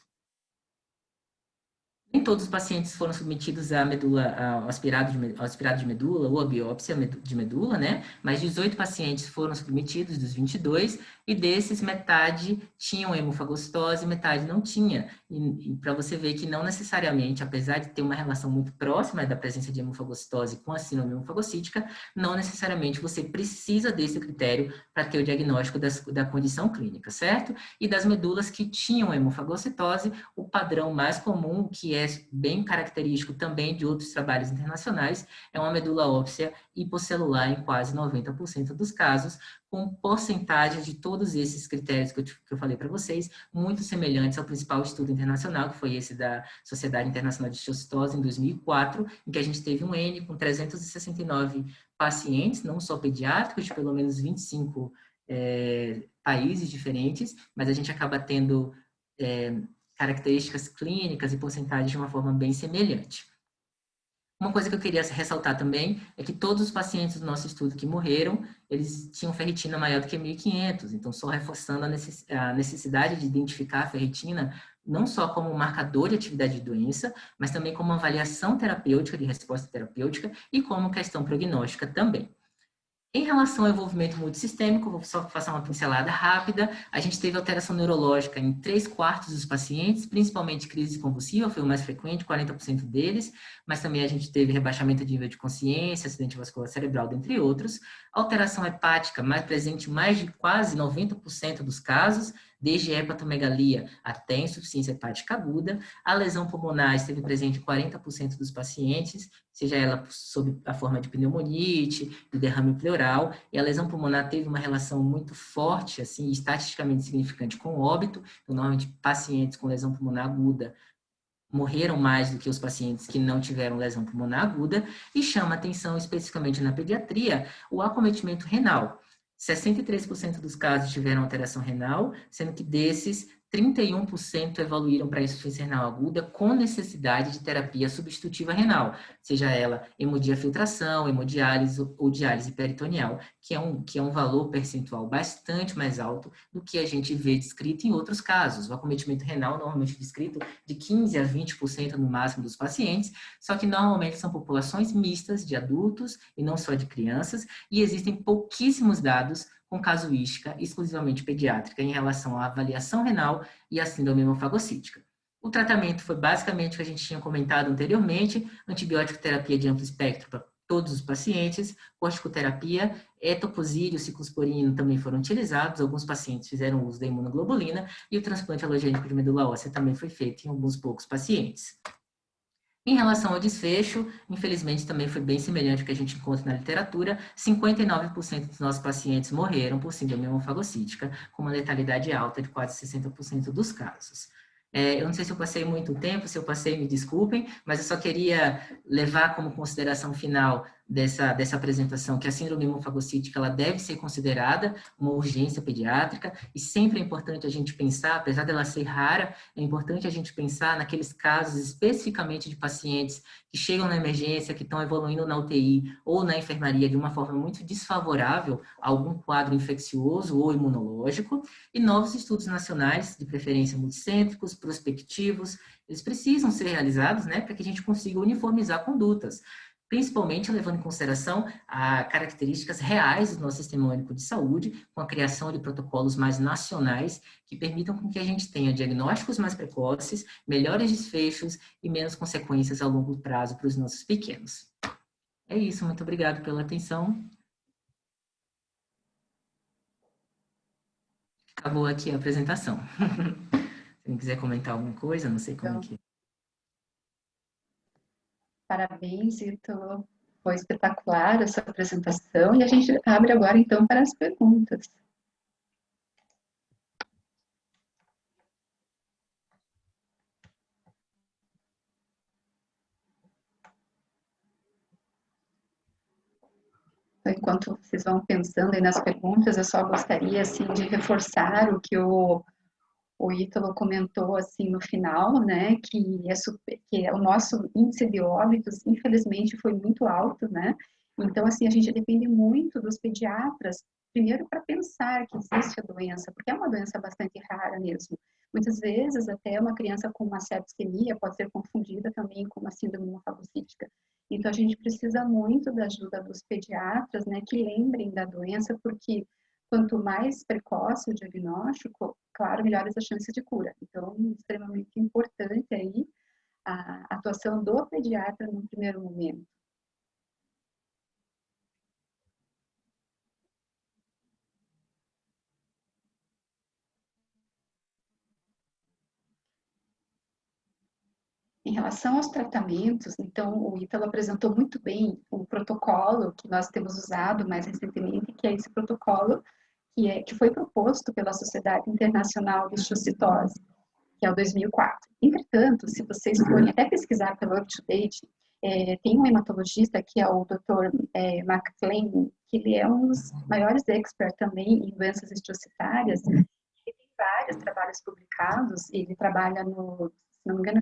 Nem todos os pacientes foram submetidos ao aspirado de medula ou a biópsia de medula, né? Mas 18 pacientes foram submetidos dos 22, e desses, metade tinham hemofagocitose, metade não tinha. E para você ver que não necessariamente, apesar de ter uma relação muito próxima da presença de hemofagocitose com a síndrome hemofagocítica, não necessariamente você precisa desse critério para ter o diagnóstico da condição clínica, certo? E das medulas que tinham hemofagocitose, o padrão mais comum, que é bem característico também de outros trabalhos internacionais, é uma medula óssea hipocelular em quase 90% dos casos, com porcentagem de todos esses critérios que eu falei para vocês, muito semelhantes ao principal estudo internacional, que foi esse da Sociedade Internacional de Leucocitose, em 2004, em que a gente teve um N com 369 pacientes, não só pediátricos, de pelo menos 25 países diferentes, mas a gente acaba tendo características clínicas e porcentagens de uma forma bem semelhante. Uma coisa que eu queria ressaltar também é que todos os pacientes do nosso estudo que morreram, eles tinham ferritina maior do que 1.500, então só reforçando a necessidade de identificar a ferritina não só como marcador de atividade de doença, mas também como avaliação terapêutica, de resposta terapêutica, e como questão prognóstica também. Em relação ao envolvimento multissistêmico, vou só passar uma pincelada rápida. A gente teve alteração neurológica em 3/4 dos pacientes, principalmente crise convulsiva, foi o mais frequente, 40% deles, mas também a gente teve rebaixamento de nível de consciência, acidente vascular cerebral, dentre outros. Alteração hepática, mais presente em mais de quase 90% dos casos, desde hepatomegalia até insuficiência hepática aguda. A lesão pulmonar esteve presente em 40% dos pacientes, seja ela sob a forma de pneumonite, de derrame pleural, e a lesão pulmonar teve uma relação muito forte, assim, estatisticamente significante com o óbito. Então, normalmente, pacientes com lesão pulmonar aguda morreram mais do que os pacientes que não tiveram lesão pulmonar aguda, e chama atenção especificamente na pediatria o acometimento renal. 63% dos casos tiveram alteração renal, sendo que desses, 31% evoluíram para insuficiência renal aguda com necessidade de terapia substitutiva renal, seja ela hemodiafiltração, hemodiálise ou diálise peritoneal, que é um valor percentual bastante mais alto do que a gente vê descrito em outros casos. O acometimento renal normalmente descrito de 15% a 20% no máximo dos pacientes, só que normalmente são populações mistas de adultos e não só de crianças, e existem pouquíssimos dados com casuística exclusivamente pediátrica em relação à avaliação renal e à síndrome hemofagocítica. O tratamento foi basicamente o que a gente tinha comentado anteriormente, antibiótico terapia de amplo espectro todos os pacientes, corticoterapia, etoposídeo, ciclosporino também foram utilizados, alguns pacientes fizeram uso da imunoglobulina e o transplante halogênico de medula óssea também foi feito em alguns poucos pacientes. Em relação ao desfecho, infelizmente também foi bem semelhante ao que a gente encontra na literatura, 59% dos nossos pacientes morreram por síndrome hemofagocítica, com uma letalidade alta de quase 60% dos casos. Eu não sei se eu passei muito tempo, se eu passei, me desculpem, mas eu só queria levar como consideração final dessa apresentação que a síndrome hemofagocítica ela deve ser considerada uma urgência pediátrica e sempre é importante a gente pensar, apesar dela ser rara, é importante a gente pensar naqueles casos especificamente de pacientes que chegam na emergência, que estão evoluindo na UTI ou na enfermaria de uma forma muito desfavorável a algum quadro infeccioso ou imunológico e novos estudos nacionais, de preferência multicêntricos, prospectivos, eles precisam ser realizados, né, para que a gente consiga uniformizar condutas, principalmente levando em consideração as características reais do nosso sistema único de saúde, com a criação de protocolos mais nacionais que permitam com que a gente tenha diagnósticos mais precoces, melhores desfechos e menos consequências a longo prazo para os nossos pequenos. É isso, muito obrigado pela atenção. Acabou aqui a apresentação. Se alguém quiser comentar alguma coisa, não sei como que... Parabéns, Ítalo. Foi espetacular essa apresentação e a gente abre agora, então, para as perguntas. Então, enquanto vocês vão pensando aí nas perguntas, eu só gostaria, assim, de reforçar o que o Ítalo comentou, assim, no final, né, que o nosso índice de óbitos, infelizmente, foi muito alto, né, então, assim, a gente depende muito dos pediatras, primeiro para pensar que existe a doença, porque é uma doença bastante rara mesmo. Muitas vezes, até uma criança com uma septicemia pode ser confundida também com uma síndrome hemofagocítica. Então, a gente precisa muito da ajuda dos pediatras, né, que lembrem da doença, porque quanto mais precoce o diagnóstico, claro, melhores as chances de cura. Então, extremamente importante aí a atuação do pediatra no primeiro momento. Em relação aos tratamentos, então, o Ítalo apresentou muito bem o protocolo que nós temos usado mais recentemente, que é esse protocolo que foi proposto pela Sociedade Internacional de Histocitose, que é o 2004. Entretanto, se vocês forem até pesquisar pelo UpToDate, tem um hematologista que é o Dr. McFlane, que ele é um dos maiores experts também em doenças histocitárias, ele tem vários trabalhos publicados, ele trabalha no, se não me engano,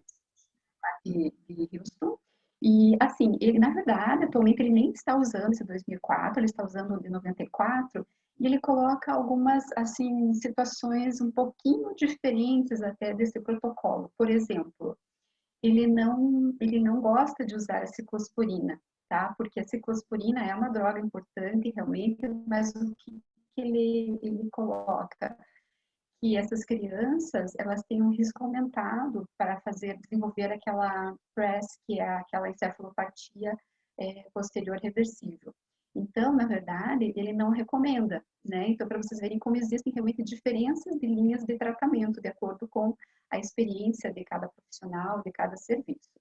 de Houston, e assim, ele na verdade, atualmente ele nem está usando esse 2004, ele está usando o de 94, e ele coloca algumas, assim, situações um pouquinho diferentes até desse protocolo. Por exemplo, ele não gosta de usar a ciclosporina, tá? Porque a ciclosporina é uma droga importante, realmente, mas o que ele coloca? Que essas crianças, elas têm um risco aumentado para desenvolver aquela PRES, que é aquela encefalopatia posterior reversível. Então, na verdade, ele não recomenda, né? Então, para vocês verem como existem realmente diferenças de linhas de tratamento, de acordo com a experiência de cada profissional, de cada serviço.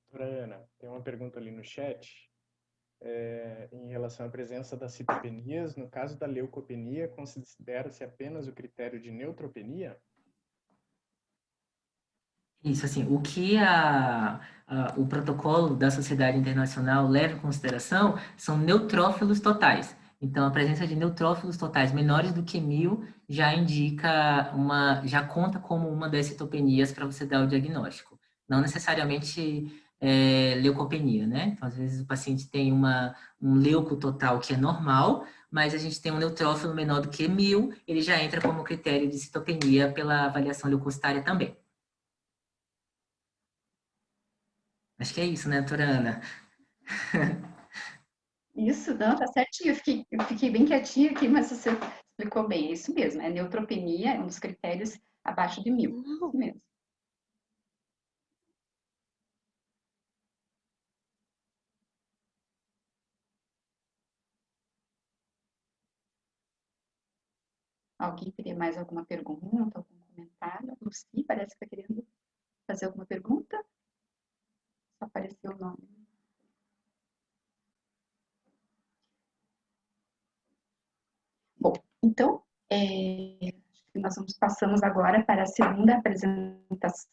Doutora Ana, tem uma pergunta ali no chat em relação à presença das citopenias. No caso da leucopenia, considera-se apenas o critério de neutropenia? Isso, assim, o que o protocolo da Sociedade Internacional leva em consideração são neutrófilos totais. Então, a presença de neutrófilos totais menores do que 1.000 já indica já conta como uma das citopenias para você dar o diagnóstico. Não necessariamente leucopenia, né? Então, às vezes o paciente tem um leuco total que é normal, mas a gente tem um neutrófilo menor do que 1.000, ele já entra como critério de citopenia pela avaliação leucocitária também. Acho que é isso, né, doutora Ana? Isso, não, tá certinho. Eu fiquei bem quietinha aqui, mas você explicou bem. É isso mesmo, neutropenia é um dos critérios Abaixo de 1000, isso mesmo. Alguém teria mais alguma pergunta, algum comentário? Lucy, parece que está querendo fazer alguma pergunta? Só apareceu o nome. Bom, então, nós passamos agora para a segunda apresentação.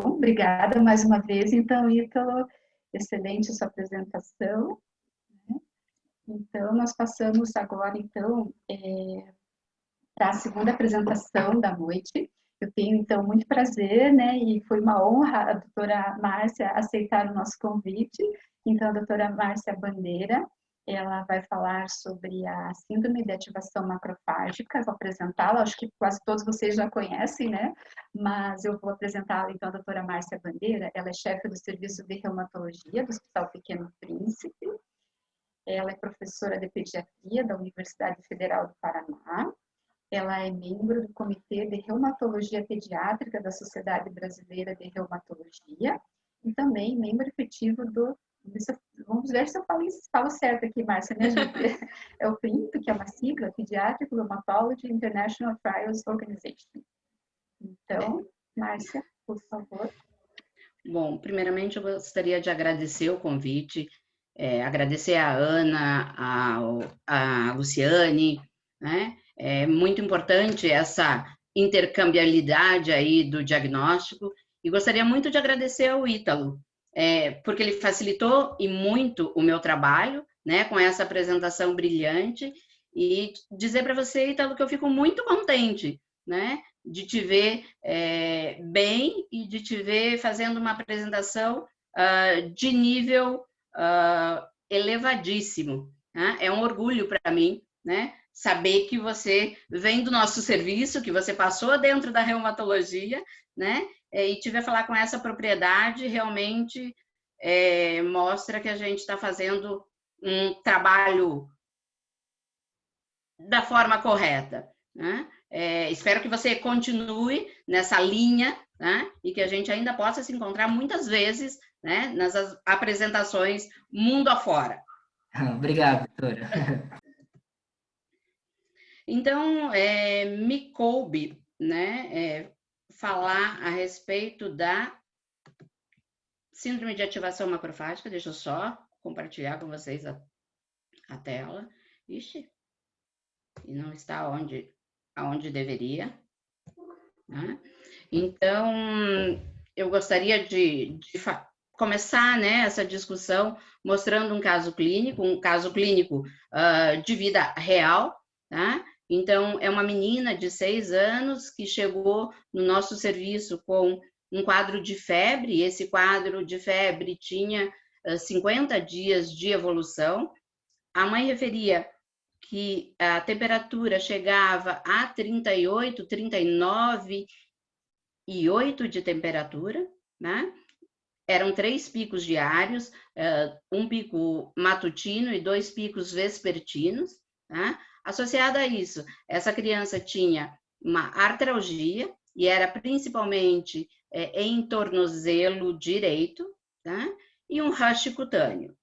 Obrigada mais uma vez, então, Ítalo, excelente sua apresentação. Então, nós passamos agora, então, para a segunda apresentação da noite. Eu tenho, então, muito prazer, né, e foi uma honra a doutora Márcia aceitar o nosso convite. Então, a doutora Márcia Bandeira, ela vai falar sobre a síndrome de ativação macrofágica. Vou apresentá-la, acho que quase todos vocês já conhecem, né, mas eu vou apresentá-la, então, a doutora Márcia Bandeira. Ela é chefe do Serviço de Reumatologia do Hospital Pequeno Príncipe. Ela é professora de pediatria da Universidade Federal do Paraná. Ela é membro do Comitê de Reumatologia Pediátrica da Sociedade Brasileira de Reumatologia e também membro efetivo do... Vamos ver se eu falo certo aqui, Márcia, me ajuda. É o PRINTO, que é uma sigla, Pediatric Rheumatology International Trials Organization. Então, Márcia, por favor. Bom, primeiramente eu gostaria de agradecer o convite, agradecer a Ana, a Luciane, né? É muito importante essa intercambiabilidade aí do diagnóstico e gostaria muito de agradecer ao Ítalo, porque ele facilitou e muito o meu trabalho, né, com essa apresentação brilhante e dizer para você, Ítalo, que eu fico muito contente, né, de te ver bem e de te ver fazendo uma apresentação de nível elevadíssimo, né? É um orgulho para mim, né, saber que você vem do nosso serviço, que você passou dentro da reumatologia, né, e te ver falar com essa propriedade realmente mostra que a gente está fazendo um trabalho da forma correta, né? Espero que você continue nessa linha, né, e que a gente ainda possa se encontrar muitas vezes, né, nas apresentações mundo afora. Obrigado, doutora. Então, me coube, né, falar a respeito da síndrome de ativação macrofágica. Deixa eu só compartilhar com vocês a tela. Ixi, e não está aonde deveria, né? Então, eu gostaria de começar, né, essa discussão mostrando um caso clínico de vida real, tá? Então, é uma menina de 6 anos que chegou no nosso serviço com um quadro de febre. Esse quadro de febre tinha 50 dias de evolução. A mãe referia que a temperatura chegava a 38, 39,8 de temperatura, né? Eram 3 picos diários, um pico matutino e 2 picos vespertinos, tá? Associado a isso, essa criança tinha uma artralgia e era principalmente em tornozelo direito, tá? E um rash cutâneo.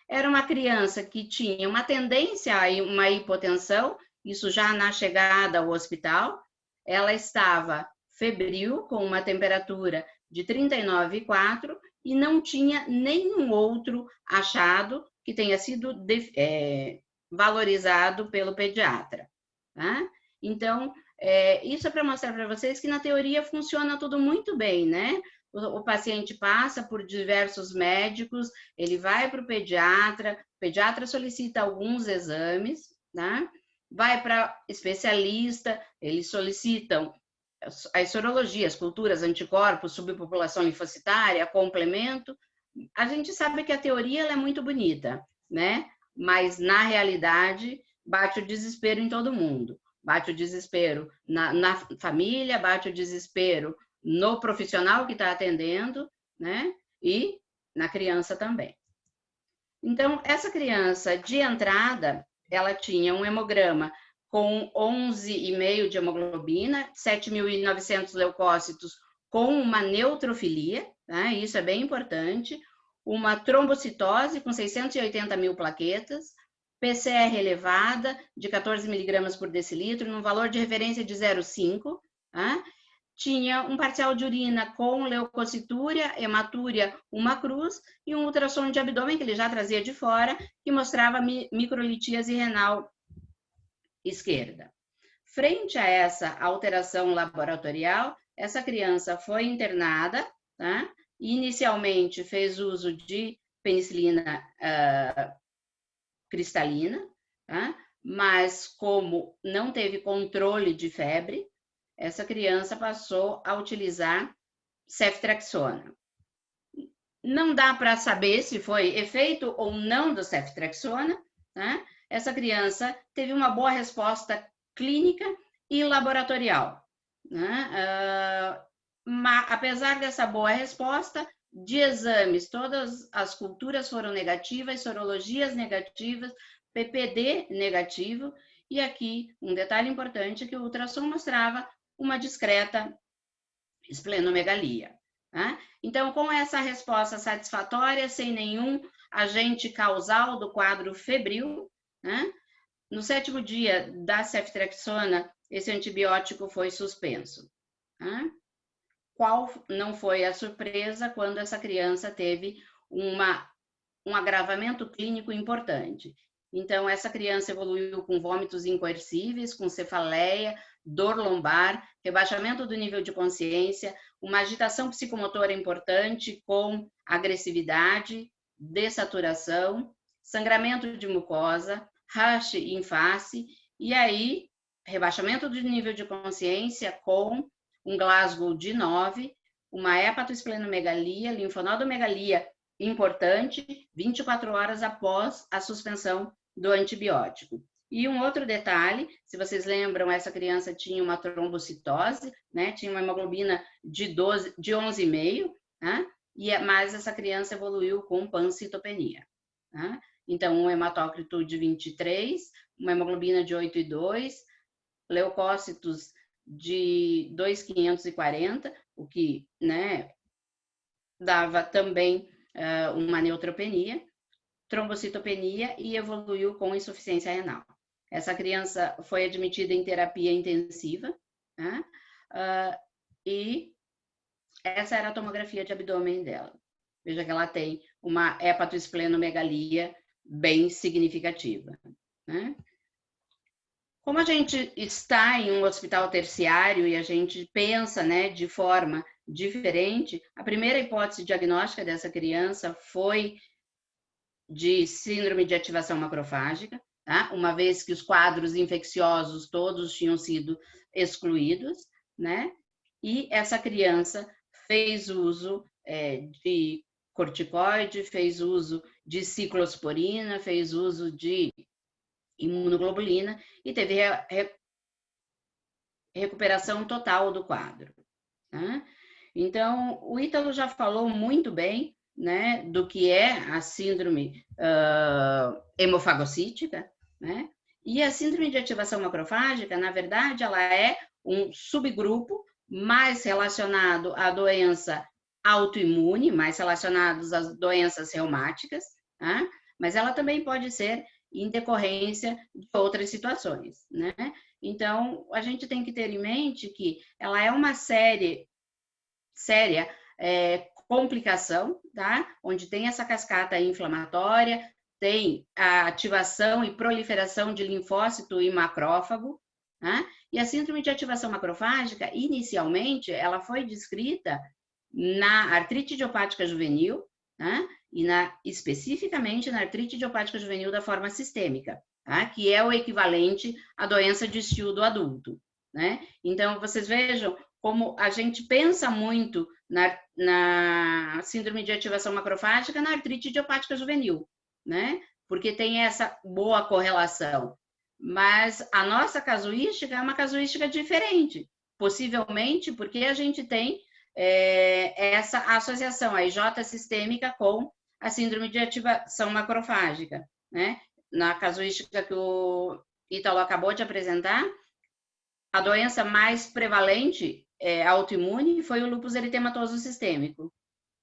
Era uma criança que tinha uma tendência a uma hipotensão, isso já na chegada ao hospital. Ela estava febril, com uma temperatura de 39,4 e não tinha nenhum outro achado que tenha sido valorizado pelo pediatra, tá? Então, isso é para mostrar para vocês que na teoria funciona tudo muito bem, né? O paciente passa por diversos médicos, ele vai para o pediatra solicita alguns exames, né? Vai para especialista, eles solicitam as sorologias, culturas, anticorpos, subpopulação linfocitária, complemento. A gente sabe que a teoria ela é muito bonita, né? Mas na realidade bate o desespero em todo mundo. Bate o desespero na família, bate o desespero no profissional que está atendendo, né? E na criança também. Então, essa criança, de entrada, ela tinha um hemograma com 11,5 de hemoglobina, 7.900 leucócitos com uma neutrofilia, tá? Isso é bem importante, uma trombocitose com 680 mil plaquetas, PCR elevada de 14 miligramas por decilitro, num valor de referência de 0,5, tá? Tinha um parcial de urina com leucocitúria, hematúria, uma cruz, e um ultrassom de abdômen, que ele já trazia de fora, que mostrava microlitíase renal esquerda. Frente a essa alteração laboratorial, essa criança foi internada, tá? Inicialmente fez uso de penicilina cristalina, tá? Mas como não teve controle de febre, essa criança passou a utilizar ceftriaxona. Não dá para saber se foi efeito ou não do ceftriaxona, tá? Essa criança teve uma boa resposta clínica e laboratorial, né? Apesar dessa boa resposta, de exames, todas as culturas foram negativas, sorologias negativas, PPD negativo, e aqui um detalhe importante é que o ultrassom mostrava uma discreta esplenomegalia. Tá? Então, com essa resposta satisfatória, sem nenhum agente causal do quadro febril, né? No 7º dia da ceftriaxona, esse antibiótico foi suspenso. Tá? Qual não foi a surpresa quando essa criança teve um agravamento clínico importante? Então, essa criança evoluiu com vômitos incoercíveis, com cefaleia, dor lombar, rebaixamento do nível de consciência, uma agitação psicomotora importante com agressividade, dessaturação, sangramento de mucosa, rash em face, e aí, rebaixamento do nível de consciência com um Glasgow de 9, uma hepatoesplenomegalia, linfonodomegalia importante, 24 horas após a suspensão do antibiótico. E um outro detalhe, se vocês lembram, essa criança tinha uma trombocitose, né? Tinha uma hemoglobina de 11,5, né? Mas essa criança evoluiu com pancitopenia. Né? Então, um hematócrito de 23, uma hemoglobina de 8,2, leucócitos de 2.540, o que, né, dava também uma neutropenia, trombocitopenia e evoluiu com insuficiência renal. Essa criança foi admitida em terapia intensiva, né? E essa era a tomografia de abdômen dela. Veja que ela tem uma hepatoesplenomegalia bem significativa, né? Como a gente está em um hospital terciário e a gente pensa, né, de forma diferente, a primeira hipótese diagnóstica dessa criança foi de síndrome de ativação macrofágica, tá? Uma vez que os quadros infecciosos todos tinham sido excluídos, né? E essa criança fez uso de corticoide, fez uso de ciclosporina, fez uso de imunoglobulina e teve recuperação total do quadro. Tá? Então, o Ítalo já falou muito bem, né, do que é a síndrome hemofagocítica, né? E a síndrome de ativação macrofágica, na verdade, ela é um subgrupo mais relacionado à doença autoimune, mais relacionados às doenças reumáticas, tá? Mas ela também pode ser em decorrência de outras situações, né? Então, a gente tem que ter em mente que ela é uma séria complicação, tá? Onde tem essa cascata inflamatória, tem a ativação e proliferação de linfócito e macrófago, tá? E a síndrome de ativação macrofágica, inicialmente, ela foi descrita na artrite idiopática juvenil, tá? E especificamente na artrite idiopática juvenil da forma sistêmica, tá? Que é o equivalente à doença de Still do adulto, né? Então, vocês vejam como a gente pensa muito na síndrome de ativação macrofágica na artrite idiopática juvenil, né? Porque tem essa boa correlação. Mas a nossa casuística é uma casuística diferente, possivelmente porque a gente tem essa associação, a IJ sistêmica com a síndrome de ativação macrofágica, né? Na casuística que o Ítalo acabou de apresentar, a doença mais prevalente autoimune foi o lúpus eritematoso sistêmico,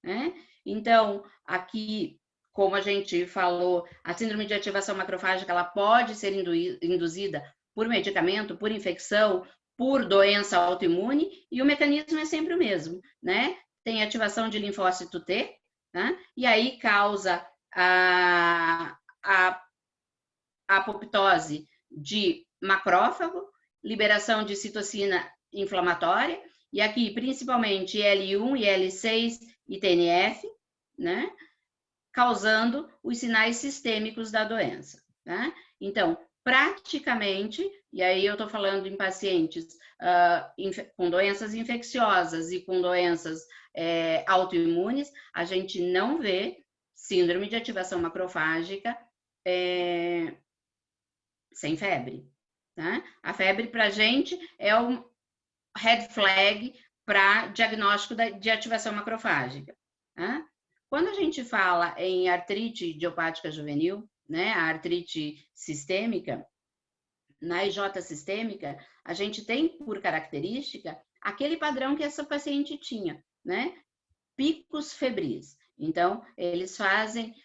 né? Então, aqui, como a gente falou, a síndrome de ativação macrofágica, ela pode ser induzida por medicamento, por infecção, por doença autoimune, e o mecanismo é sempre o mesmo, né? Tem ativação de linfócito T, né? E aí causa a apoptose de macrófago, liberação de citocina inflamatória, e aqui principalmente IL-1, IL-6 e TNF, né? Causando os sinais sistêmicos da doença, né? Então, praticamente, e aí eu estou falando em pacientes com doenças infecciosas e com doenças autoimunes, a gente não vê síndrome de ativação macrofágica sem febre, tá? A febre, para a gente, é um red flag para diagnóstico de ativação macrofágica, tá? Quando a gente fala em artrite idiopática juvenil, né, a artrite sistêmica, na IJ sistêmica, a gente tem por característica aquele padrão que essa paciente tinha, né? Picos febris. Então, eles fazem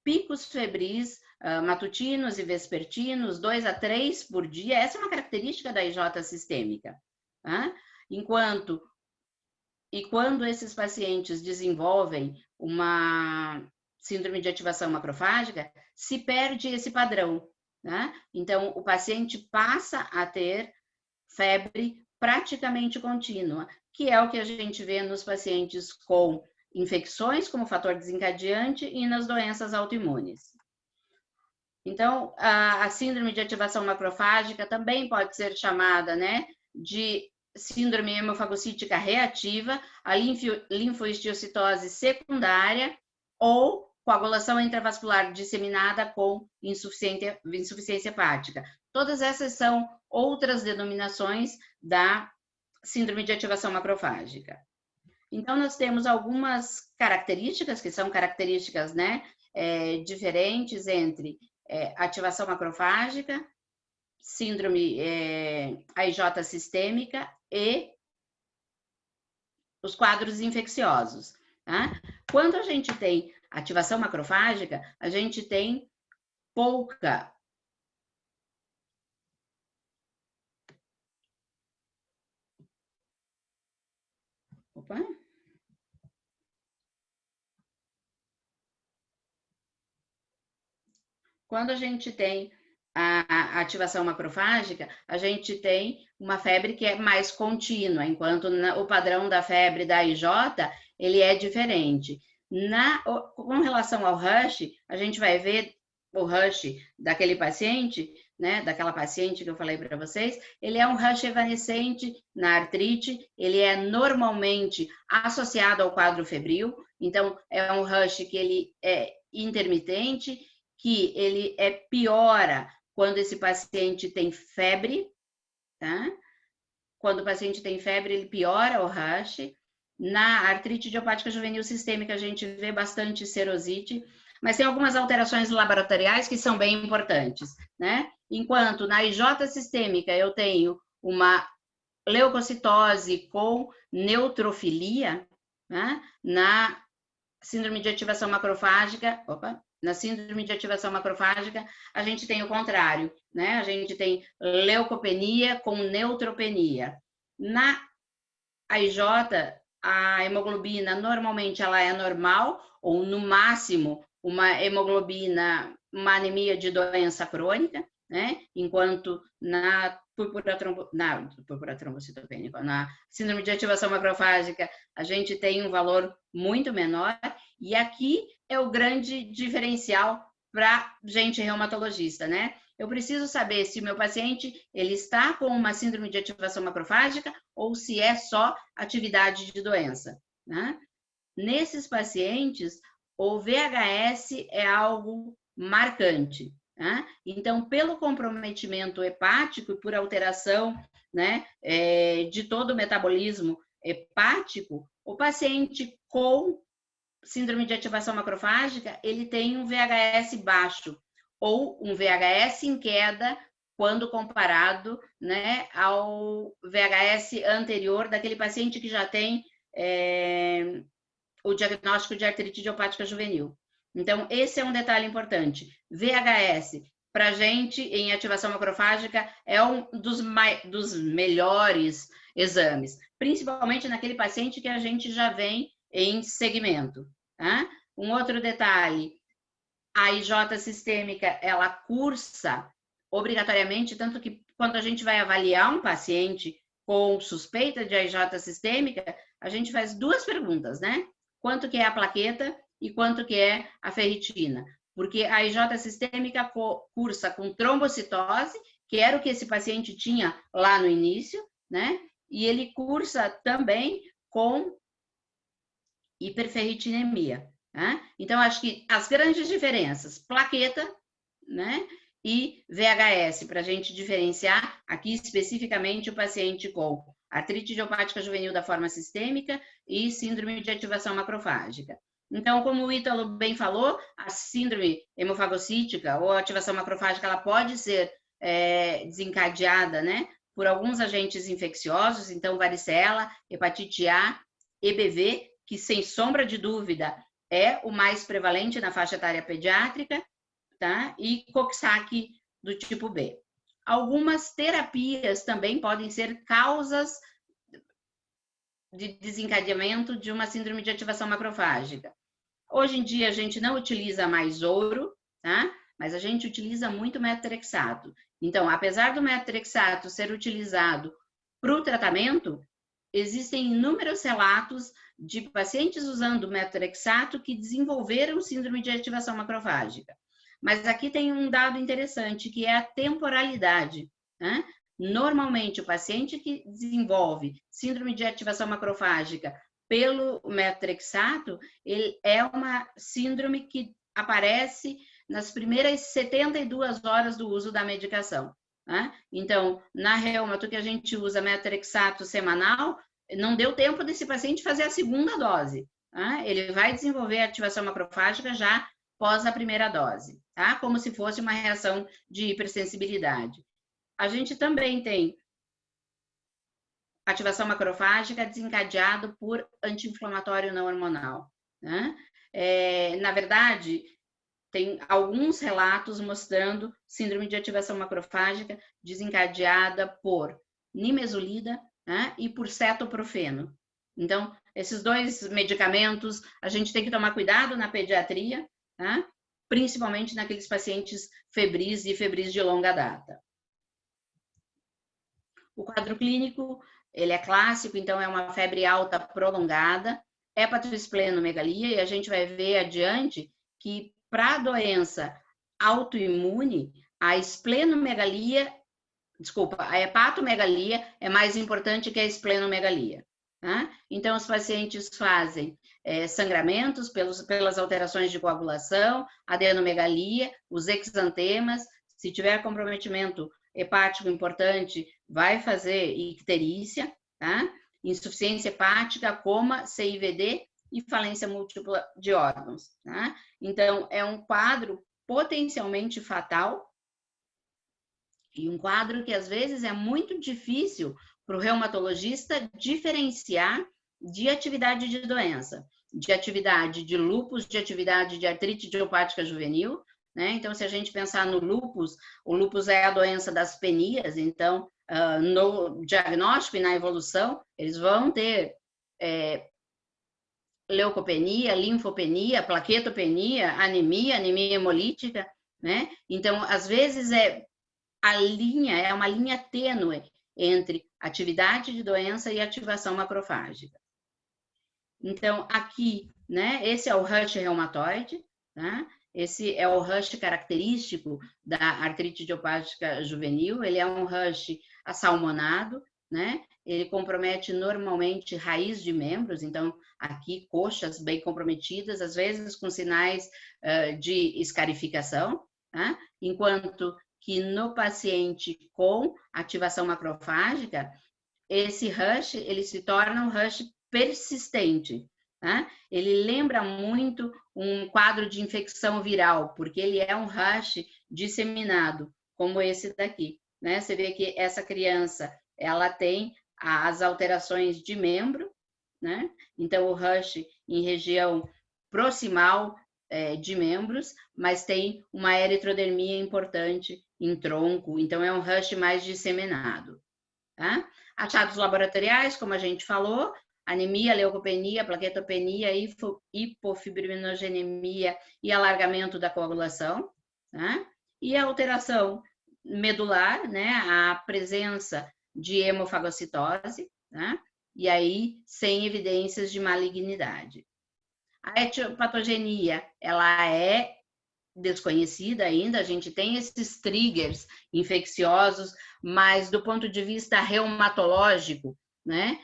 picos febris matutinos e vespertinos, 2 a 3 por dia. Essa é uma característica da IJ sistêmica. Tá? E quando esses pacientes desenvolvem uma síndrome de ativação macrofágica, se perde esse padrão. Tá? Então, o paciente passa a ter febre praticamente contínua, que é o que a gente vê nos pacientes com infecções como fator desencadeante e nas doenças autoimunes. Então, a síndrome de ativação macrofágica também pode ser chamada, né, de síndrome hemofagocítica reativa, a linfohistiocytose secundária ou coagulação intravascular disseminada com insuficiência hepática. Todas essas são outras denominações da síndrome de ativação macrofágica. Então, nós temos algumas características, que são características, né, diferentes entre ativação macrofágica, síndrome AIJ sistêmica e os quadros infecciosos. Tá? Quando a gente tem ativação macrofágica, a gente tem pouca Quando a gente tem a ativação macrofágica, a gente tem uma febre que é mais contínua, enquanto o padrão da febre da IJ, ele é diferente. Com relação ao rush, a gente vai ver o rush daquele paciente, né, daquela paciente que eu falei para vocês, ele é um rush evanescente na artrite, ele é normalmente associado ao quadro febril, então é um rush que ele é intermitente, que ele piora quando esse paciente tem febre, tá? Quando o paciente tem febre, ele piora o rush. Na artrite idiopática juvenil sistêmica, a gente vê bastante serosite, mas tem algumas alterações laboratoriais que são bem importantes, né? Enquanto na IJ sistêmica eu tenho uma leucocitose com neutrofilia, né? Na síndrome de ativação macrofágica, na síndrome de ativação macrofágica, a gente tem o contrário, né? A gente tem leucopenia com neutropenia. Na IJ, a hemoglobina, normalmente, ela é normal, ou no máximo, uma hemoglobina, uma anemia de doença crônica, né? Enquanto na trombocitopênica, na síndrome de ativação macrofágica, a gente tem um valor muito menor, e aqui é o grande diferencial para gente reumatologista, né? Eu preciso saber se o meu paciente ele está com uma síndrome de ativação macrofágica ou se é só atividade de doença, né? Nesses pacientes, o VHS é algo marcante, né? Então, pelo comprometimento hepático e por alteração, né, de todo o metabolismo hepático, o paciente com síndrome de ativação macrofágica, ele tem um VHS baixo ou um VHS em queda quando comparado, né, ao VHS anterior daquele paciente que já tem o diagnóstico de artrite idiopática juvenil. Então, esse é um detalhe importante. VHS, para a gente, em ativação macrofágica, é um dos melhores exames, principalmente naquele paciente que a gente já vem em segmento. Tá? Um outro detalhe, a IJ sistêmica, ela cursa obrigatoriamente, tanto que quando a gente vai avaliar um paciente com suspeita de IJ sistêmica, a gente faz duas perguntas, né? Quanto que é a plaqueta e quanto que é a ferritina. Porque a IJ sistêmica cursa com trombocitose, que era o que esse paciente tinha lá no início, né? E ele cursa também com hiperferritinemia. Né? Então, acho que as grandes diferenças, plaqueta, né? E VHS, para a gente diferenciar aqui especificamente o paciente com artrite idiopática juvenil da forma sistêmica e síndrome de ativação macrofágica. Então, como o Ítalo bem falou, a síndrome hemofagocítica ou ativação macrofágica, ela pode ser desencadeada, né, por alguns agentes infecciosos, então varicela, hepatite A, EBV, que sem sombra de dúvida é o mais prevalente na faixa etária pediátrica, tá? E Coxsackie do tipo B. Algumas terapias também podem ser causas de desencadeamento de uma síndrome de ativação macrofágica. Hoje em dia a gente não utiliza mais ouro, tá? Mas a gente utiliza muito metrexato. Então, apesar do metrexato ser utilizado para o tratamento, existem inúmeros relatos de pacientes usando metrexato que desenvolveram síndrome de ativação macrofágica. Mas aqui tem um dado interessante, que é a temporalidade. Né? Normalmente, o paciente que desenvolve síndrome de ativação macrofágica pelo metrexato, ele é uma síndrome que aparece nas primeiras 72 horas do uso da medicação. Né? Então, na reumato que a gente usa metrexato semanal, não deu tempo desse paciente fazer a segunda dose. Tá? Ele vai desenvolver ativação macrofágica já após a primeira dose, tá? Como se fosse uma reação de hipersensibilidade. A gente também tem ativação macrofágica desencadeado por anti-inflamatório não hormonal. Né? Na verdade, tem alguns relatos mostrando síndrome de ativação macrofágica desencadeada por nimesulida, né? E por cetoprofeno. Então, esses dois medicamentos, a gente tem que tomar cuidado na pediatria, tá? Principalmente naqueles pacientes febris e febris de longa data. O quadro clínico, ele é clássico, então é uma febre alta prolongada, hepatosplenomegalia, e a gente vai ver adiante que para a doença autoimune, a hepatomegalia é mais importante que a esplenomegalia. Tá? Então, os pacientes fazem sangramentos pelas alterações de coagulação, adenomegalia, os exantemas. Se tiver comprometimento hepático importante, vai fazer icterícia, tá? Insuficiência hepática, coma, CIVD e falência múltipla de órgãos. Tá? Então, é um quadro potencialmente fatal e um quadro que, às vezes, é muito difícil para o reumatologista diferenciar de atividade de doença, de atividade de lúpus, de atividade de artrite idiopática juvenil, né? Então, se a gente pensar no lúpus, o lúpus é a doença das penias, então, no diagnóstico e na evolução, eles vão ter leucopenia, linfopenia, plaquetopenia, anemia hemolítica, né? Então, às vezes, é uma linha tênue entre atividade de doença e ativação macrofágica. Então, aqui, né, esse é o rush reumatoide, tá? Esse é o rush característico da artrite idiopática juvenil, ele é um rush assalmonado, né? Ele compromete normalmente raiz de membros, então aqui coxas bem comprometidas, às vezes com sinais de escarificação, tá? Enquanto que no paciente com ativação macrofágica, esse rush, ele se torna um rush persistente, tá? Ele lembra muito um quadro de infecção viral, porque ele é um rush disseminado, como esse daqui, né? Você vê que essa criança, ela tem as alterações de membro, né? Então, o Rush em região proximal de membros, mas tem uma eritrodermia importante em tronco, então é um Rush mais disseminado. Tá? Achados laboratoriais, como a gente falou, anemia, leucopenia, plaquetopenia, hipofibrinogenemia e alargamento da coagulação, tá? E a alteração medular, né? A presença de hemofagocitose, tá? E aí sem evidências de malignidade. A etiopatogenia, ela é desconhecida ainda, a gente tem esses triggers infecciosos, mas do ponto de vista reumatológico, né,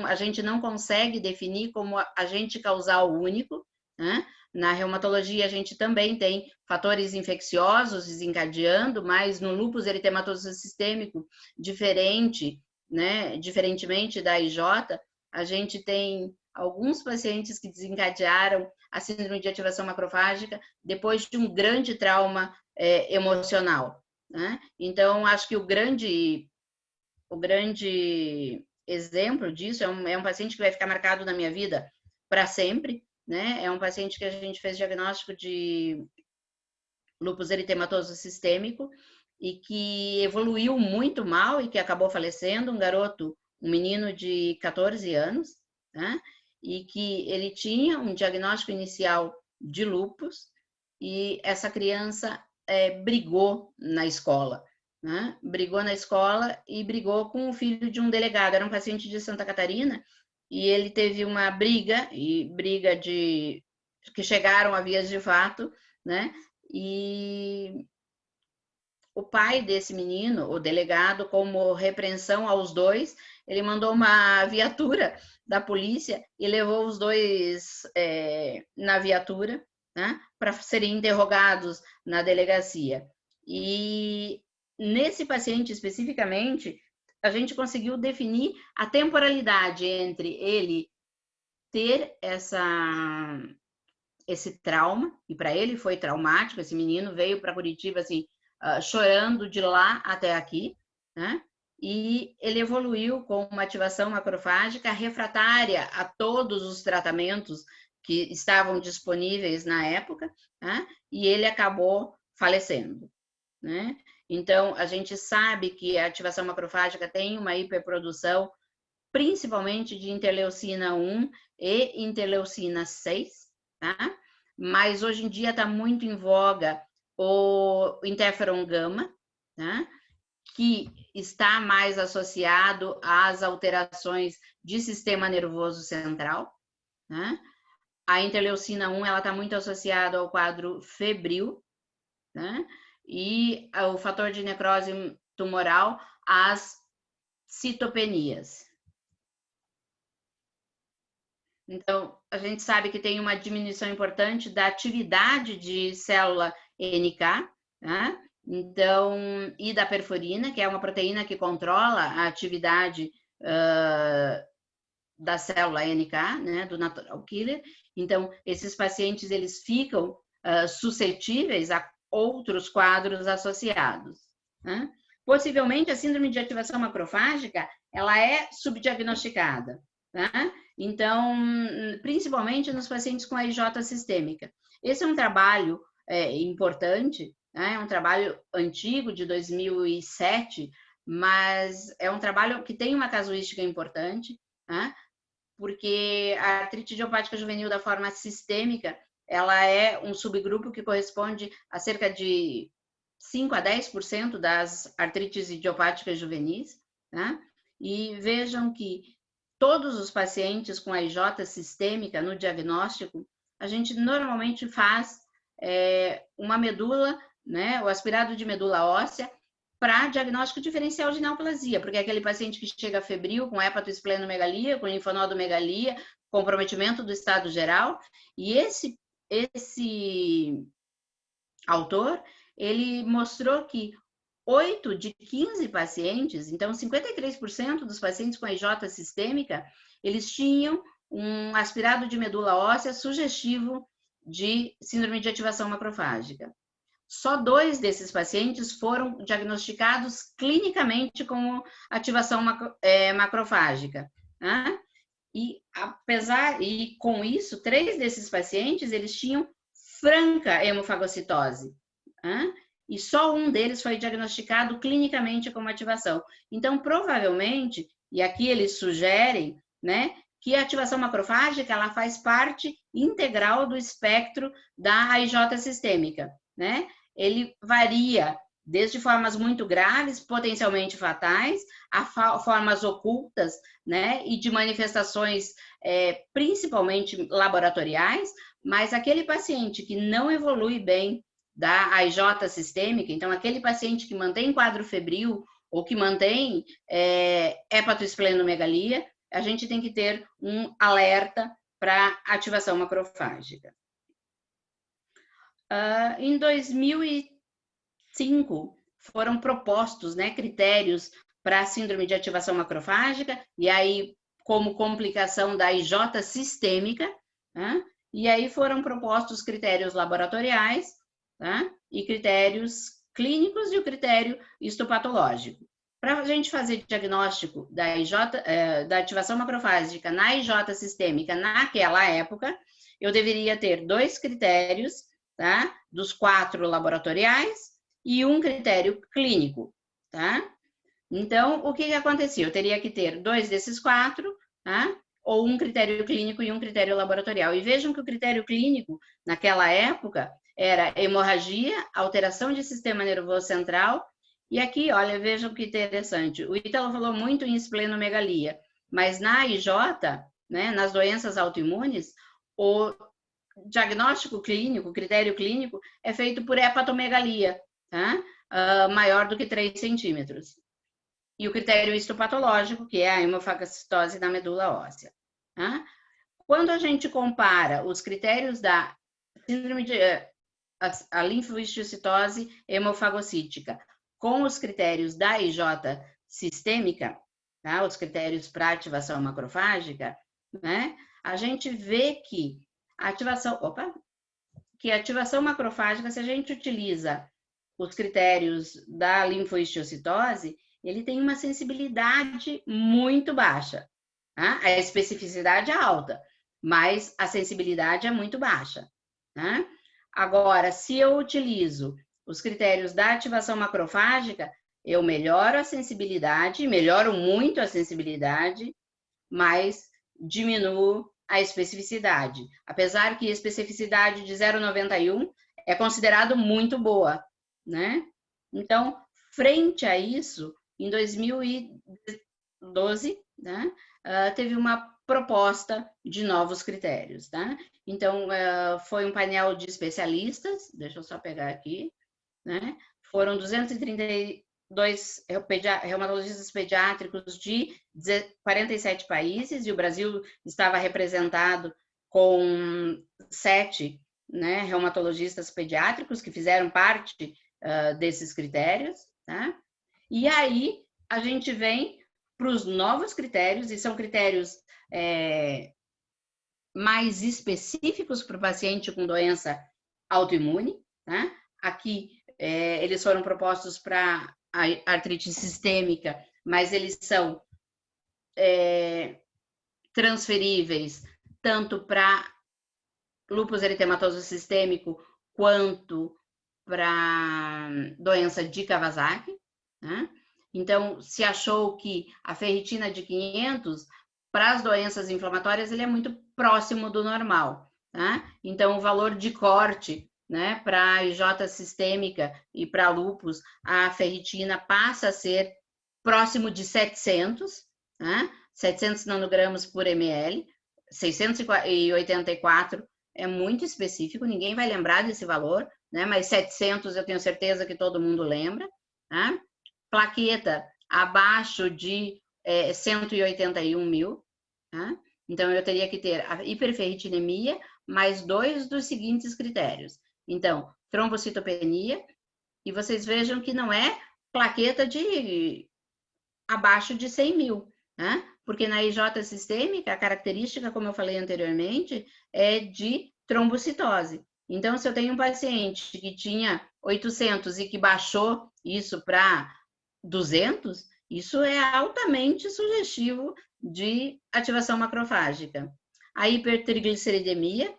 a gente não consegue definir como agente causal único, né? Na reumatologia a gente também tem fatores infecciosos desencadeando, mas no lúpus eritematoso sistêmico, diferentemente da IJ, a gente tem alguns pacientes que desencadearam a síndrome de ativação macrofágica depois de um grande trauma emocional, né? Então, acho que o grande exemplo disso é um paciente que vai ficar marcado na minha vida para sempre, né? É um paciente que a gente fez diagnóstico de lúpus eritematoso sistêmico e que evoluiu muito mal e que acabou falecendo, um menino de 14 anos, né? E que ele tinha um diagnóstico inicial de lúpus e essa criança brigou na escola, né? Brigou na escola e brigou com o filho de um delegado, era um paciente de Santa Catarina, e ele teve uma briga que chegaram a vias de fato, né? E o pai desse menino, o delegado, como repreensão aos dois, ele mandou uma viatura da polícia e levou os dois na viatura, né, para serem interrogados na delegacia. E nesse paciente especificamente, a gente conseguiu definir a temporalidade entre ele ter esse trauma, e para ele foi traumático, esse menino veio para Curitiba assim, chorando de lá até aqui, né? E ele evoluiu com uma ativação macrofágica refratária a todos os tratamentos que estavam disponíveis na época, né? E ele acabou falecendo, né? Então, a gente sabe que a ativação macrofágica tem uma hiperprodução, principalmente de interleucina 1 e interleucina 6, tá? Mas hoje em dia está muito em voga o interferon gama, tá? Que está mais associado às alterações de sistema nervoso central, né? A interleucina 1 ela está muito associada ao quadro febril, né? E o fator de necrose tumoral às citopenias. Então, a gente sabe que tem uma diminuição importante da atividade de célula NK, né? Então, e da perforina, que é uma proteína que controla a atividade da célula NK, né, do natural killer. Então, esses pacientes, eles ficam suscetíveis a outros quadros associados, né? Possivelmente, a síndrome de ativação macrofágica, ela é subdiagnosticada, né? Então, principalmente nos pacientes com AIJ sistêmica. Esse é um trabalho importante, né? É um trabalho antigo, de 2007, mas é um trabalho que tem uma casuística importante, né? Porque a artrite idiopática juvenil da forma sistêmica, ela é um subgrupo que corresponde a cerca de 5 a 10% das artrites idiopáticas juvenis, né? E vejam que todos os pacientes com AIJ sistêmica no diagnóstico, a gente normalmente faz uma medula, né, o aspirado de medula óssea, para diagnóstico diferencial de neoplasia, porque é aquele paciente que chega febril, com hepatoesplenomegalia, com linfonodomegalia, comprometimento do estado geral, e esse autor, ele mostrou que 8 de 15 pacientes, então 53% dos pacientes com AIJ sistêmica, eles tinham um aspirado de medula óssea sugestivo de síndrome de ativação macrofágica. só 2 desses pacientes foram diagnosticados clinicamente com ativação macrofágica, né? E com isso, 3 desses pacientes, eles tinham franca hemofagocitose, né? E só um deles foi diagnosticado clinicamente como ativação. Então, provavelmente, e aqui eles sugerem, né, que a ativação macrofágica, ela faz parte integral do espectro da AIJ sistêmica, né? Ele varia desde formas muito graves, potencialmente fatais, a formas ocultas, né, e de manifestações principalmente laboratoriais, mas aquele paciente que não evolui bem da AIJ sistêmica, então aquele paciente que mantém quadro febril ou que mantém hepatoesplenomegalia, a gente tem que ter um alerta para ativação macrofágica. Em 2005, foram propostos, né, critérios para a síndrome de ativação macrofágica, e aí como complicação da IJ sistêmica, né, e aí foram propostos critérios laboratoriais, tá, e critérios clínicos e o critério histopatológico. Para a gente fazer diagnóstico da ativação macrofágica na IJ sistêmica naquela época, eu deveria ter 2 critérios, tá, dos 4 laboratoriais e um critério clínico, tá? Então, o que acontecia? Eu teria que ter 2 desses 4, tá? Ou um critério clínico e um critério laboratorial. E vejam que o critério clínico, naquela época, era hemorragia, alteração de sistema nervoso central. E aqui, olha, vejam que interessante. O Ítalo falou muito em esplenomegalia, mas na IJ, né, nas doenças autoimunes, o diagnóstico clínico, o critério clínico, é feito por hepatomegalia, tá? Maior do que 3 centímetros. E o critério histopatológico, que é a hemofagocitose da medula óssea. Tá? Quando a gente compara os critérios da síndrome de a linfocitose hemofagocítica com os critérios da IJ sistêmica, tá? Os critérios para ativação macrofágica, né? A gente vê que a ativação macrofágica, se a gente utiliza os critérios da linfohistiocytose, ele tem uma sensibilidade muito baixa. Tá? A especificidade é alta, mas a sensibilidade é muito baixa. Tá? Agora, se eu utilizo os critérios da ativação macrofágica, eu melhoro a sensibilidade, melhoro muito a sensibilidade, mas diminuo a especificidade. Apesar que a especificidade de 0,91 é considerado muito boa, né? Então, frente a isso, em 2012, né, teve uma proposta de novos critérios, tá? Então, foi um painel de especialistas, deixa eu só pegar aqui, né? Foram 232 reumatologistas pediátricos de 47 países, e o Brasil estava representado com 7, né, reumatologistas pediátricos que fizeram parte desses critérios, tá? E aí a gente vem para os novos critérios, e são critérios mais específicos para o paciente com doença autoimune, tá? Aqui eles foram propostos para a artrite sistêmica, mas eles são transferíveis tanto para lúpus eritematoso sistêmico quanto para doença de Kawasaki, né? Então, se achou que a ferritina de 500, para as doenças inflamatórias, ele é muito próximo do normal, tá? Então, o valor de corte, né, para a IJ sistêmica e para lúpus, a ferritina passa a ser próximo de 700, né? 700 nanogramas por ml, 684 é muito específico, ninguém vai lembrar desse valor, né? Mas 700 eu tenho certeza que todo mundo lembra, tá? Plaqueta abaixo de 181 mil, tá? Então eu teria que ter a hiperferritinemia mais 2 dos seguintes critérios. Então, trombocitopenia, e vocês vejam que não é plaqueta de abaixo de 100 mil, né? Porque na IJ sistêmica, a característica, como eu falei anteriormente, é de trombocitose. Então, se eu tenho um paciente que tinha 800 e que baixou isso para 200, isso é altamente sugestivo de ativação macrofágica. A hipertrigliceridemia,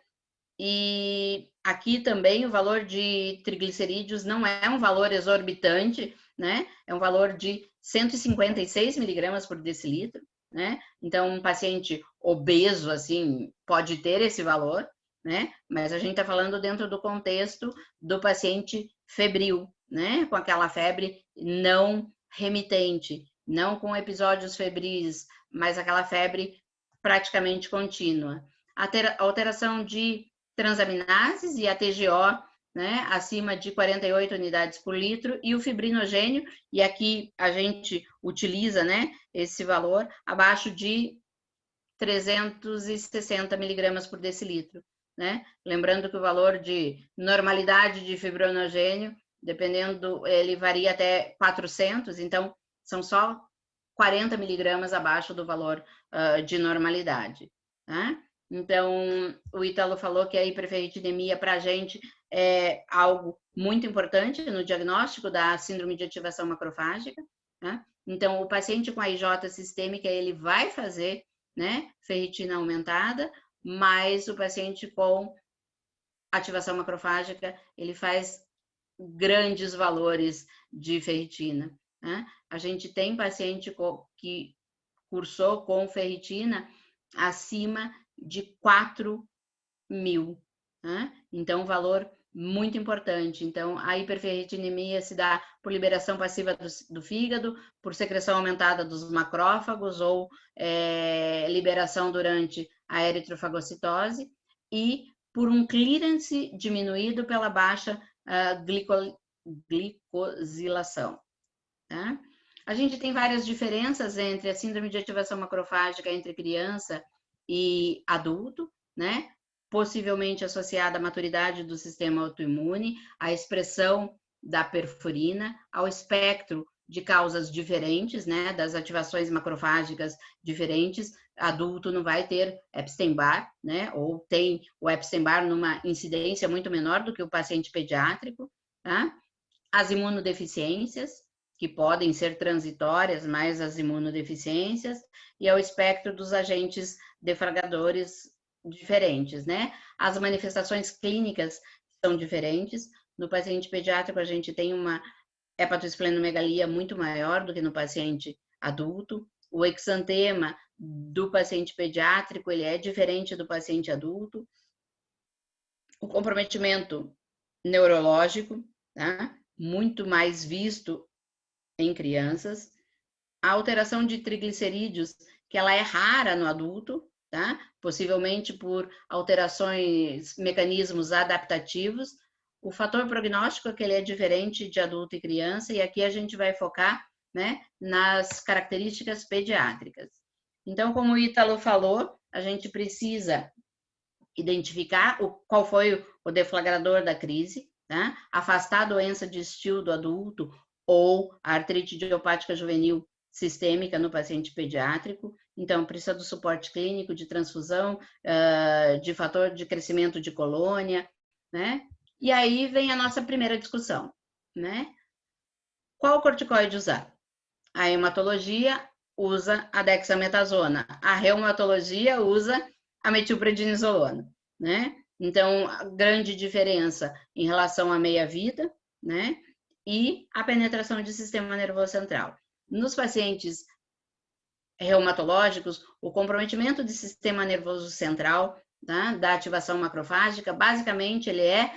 e aqui também o valor de triglicerídeos não é um valor exorbitante, né? É um valor de 156 miligramas por decilitro, né? Então, um paciente obeso, assim, pode ter esse valor, né? Mas a gente está falando dentro do contexto do paciente febril, né? Com aquela febre não remitente, não com episódios febris, mas aquela febre praticamente contínua. A alteração de transaminases e a TGO, né, acima de 48 unidades por litro, e o fibrinogênio, e aqui a gente utiliza, né, esse valor abaixo de 360 miligramas por decilitro, né? Lembrando que o valor de normalidade de fibrinogênio, dependendo, ele varia até 400, então são só 40 miligramas abaixo do valor de normalidade, né? Então, o Ítalo falou que a hiperferritinemia para a gente é algo muito importante no diagnóstico da síndrome de ativação macrofágica, né? Então, o paciente com a IJ sistêmica, ele vai fazer, né, ferritina aumentada, mas o paciente com ativação macrofágica, ele faz grandes valores de ferritina, né? A gente tem paciente que cursou com ferritina acima de 4.000, né? Então, valor muito importante. Então, a hiperferritinemia se dá por liberação passiva do fígado, por secreção aumentada dos macrófagos ou liberação durante a eritrofagocitose e por um clearance diminuído pela baixa glicosilação. Tá? A gente tem várias diferenças entre a síndrome de ativação macrofágica entre criança e adulto, né? Possivelmente associada à maturidade do sistema autoimune, à expressão da perfurina, ao espectro de causas diferentes, né? Das ativações macrofágicas diferentes. Adulto não vai ter Epstein-Barr, né? Ou tem o Epstein-Barr numa incidência muito menor do que o paciente pediátrico, tá? As imunodeficiências, que podem ser transitórias, mas as imunodeficiências, e ao espectro dos agentes defragadores diferentes, né? As manifestações clínicas são diferentes. No paciente pediátrico, a gente tem uma hepatoesplenomegalia muito maior do que no paciente adulto. O exantema do paciente pediátrico, ele é diferente do paciente adulto. O comprometimento neurológico, tá? Muito mais visto em crianças. A alteração de triglicerídeos, que ela é rara no adulto, tá? Possivelmente por alterações, mecanismos adaptativos. O fator prognóstico, que ele é diferente de adulto e criança, e aqui a gente vai focar, né, nas características pediátricas. Então, como o Ítalo falou, a gente precisa identificar qual foi o deflagrador da crise, tá? Afastar a doença distal do adulto ou a artrite idiopática juvenil sistêmica no paciente pediátrico. Então, precisa do suporte clínico, de transfusão, de fator de crescimento de colônia, né? E aí vem a nossa primeira discussão, né? Qual corticoide usar? A hematologia usa a dexametasona, a reumatologia usa a metilprednisolona, né? Então, a grande diferença em relação à meia-vida, né? E a penetração de sistema nervoso central. Nos pacientes reumatológicos, o comprometimento de sistema nervoso central, tá? Da ativação macrofágica, basicamente, ele é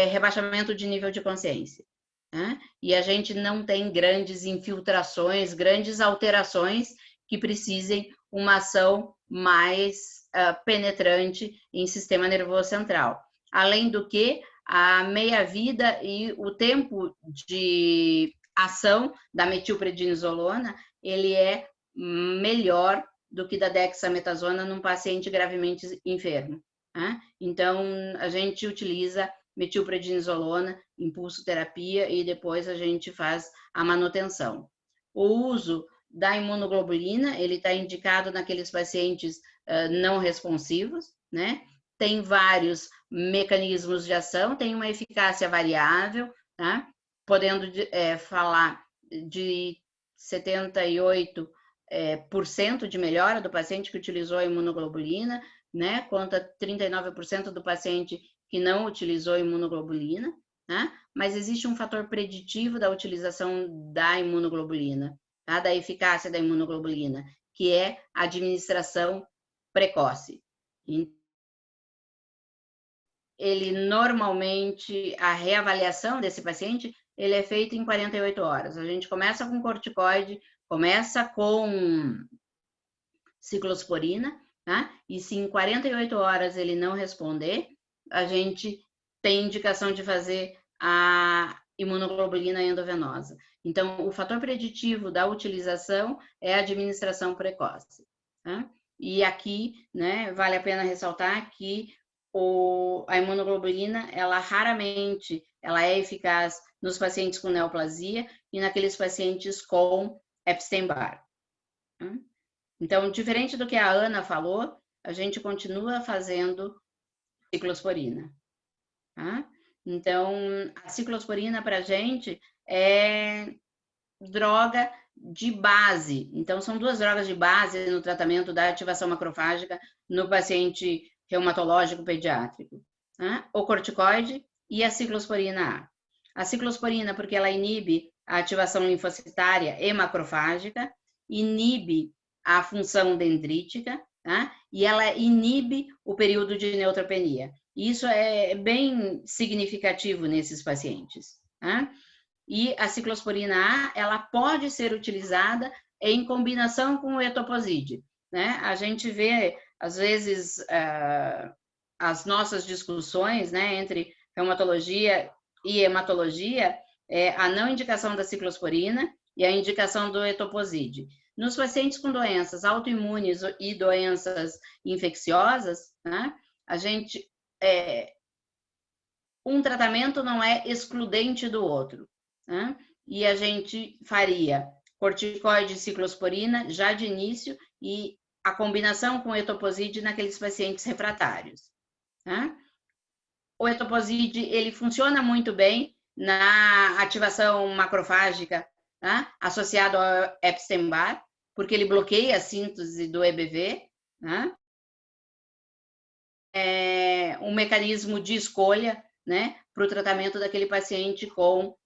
rebaixamento de nível de consciência. Tá? E a gente não tem grandes infiltrações, grandes alterações que precisem uma ação mais penetrante em sistema nervoso central. Além do que, a meia-vida e o tempo de ação da metilprednisolona, ele é melhor do que da dexametasona num paciente gravemente enfermo. Tá? Então, a gente utiliza metilprednisolona, impulso terapia, e depois a gente faz a manutenção. O uso da imunoglobulina, ele está indicado naqueles pacientes não responsivos, né? Tem vários mecanismos de ação, tem uma eficácia variável, tá? Podendo falar de 78% de melhora do paciente que utilizou a imunoglobulina, né? Conta 39% do paciente que não utilizou a imunoglobulina, tá? Mas existe um fator preditivo da utilização da imunoglobulina, tá? Da eficácia da imunoglobulina, que é a administração precoce. Ele normalmente, a reavaliação desse paciente, ele é feito em 48 horas. A gente começa com corticoide, começa com ciclosporina, tá? E se em 48 horas ele não responder, a gente tem indicação de fazer a imunoglobulina endovenosa. Então, o fator preditivo da utilização é a administração precoce, tá? E aqui, né, vale a pena ressaltar que a imunoglobulina, ela raramente ela é eficaz nos pacientes com neoplasia e naqueles pacientes com Epstein-Barr. Então, diferente do que a Ana falou, a gente continua fazendo ciclosporina. Tá? Então, a ciclosporina para a gente é droga de base. Então, são duas drogas de base no tratamento da ativação macrofágica no paciente reumatológico pediátrico. Tá? O corticoide e a ciclosporina A. A ciclosporina, porque ela inibe a ativação linfocitária e macrofágica, inibe a função dendrítica, tá? E ela inibe o período de neutropenia. Isso é bem significativo nesses pacientes. Tá? E a ciclosporina A, ela pode ser utilizada em combinação com o etoposide, né? A gente vê, às vezes, as nossas discussões, né, entre reumatologia e hematologia, a não indicação da ciclosporina e a indicação do etoposide. Nos pacientes com doenças autoimunes e doenças infecciosas, né, a gente, um tratamento não é excludente do outro, né? E a gente faria corticoide e ciclosporina já de início e a combinação com etoposide naqueles pacientes refratários. Tá? O etoposide, ele funciona muito bem na ativação macrofágica, tá? Associado ao Epstein-Barr, porque ele bloqueia a síntese do EBV, tá? É um mecanismo de escolha, né, para o tratamento daquele paciente com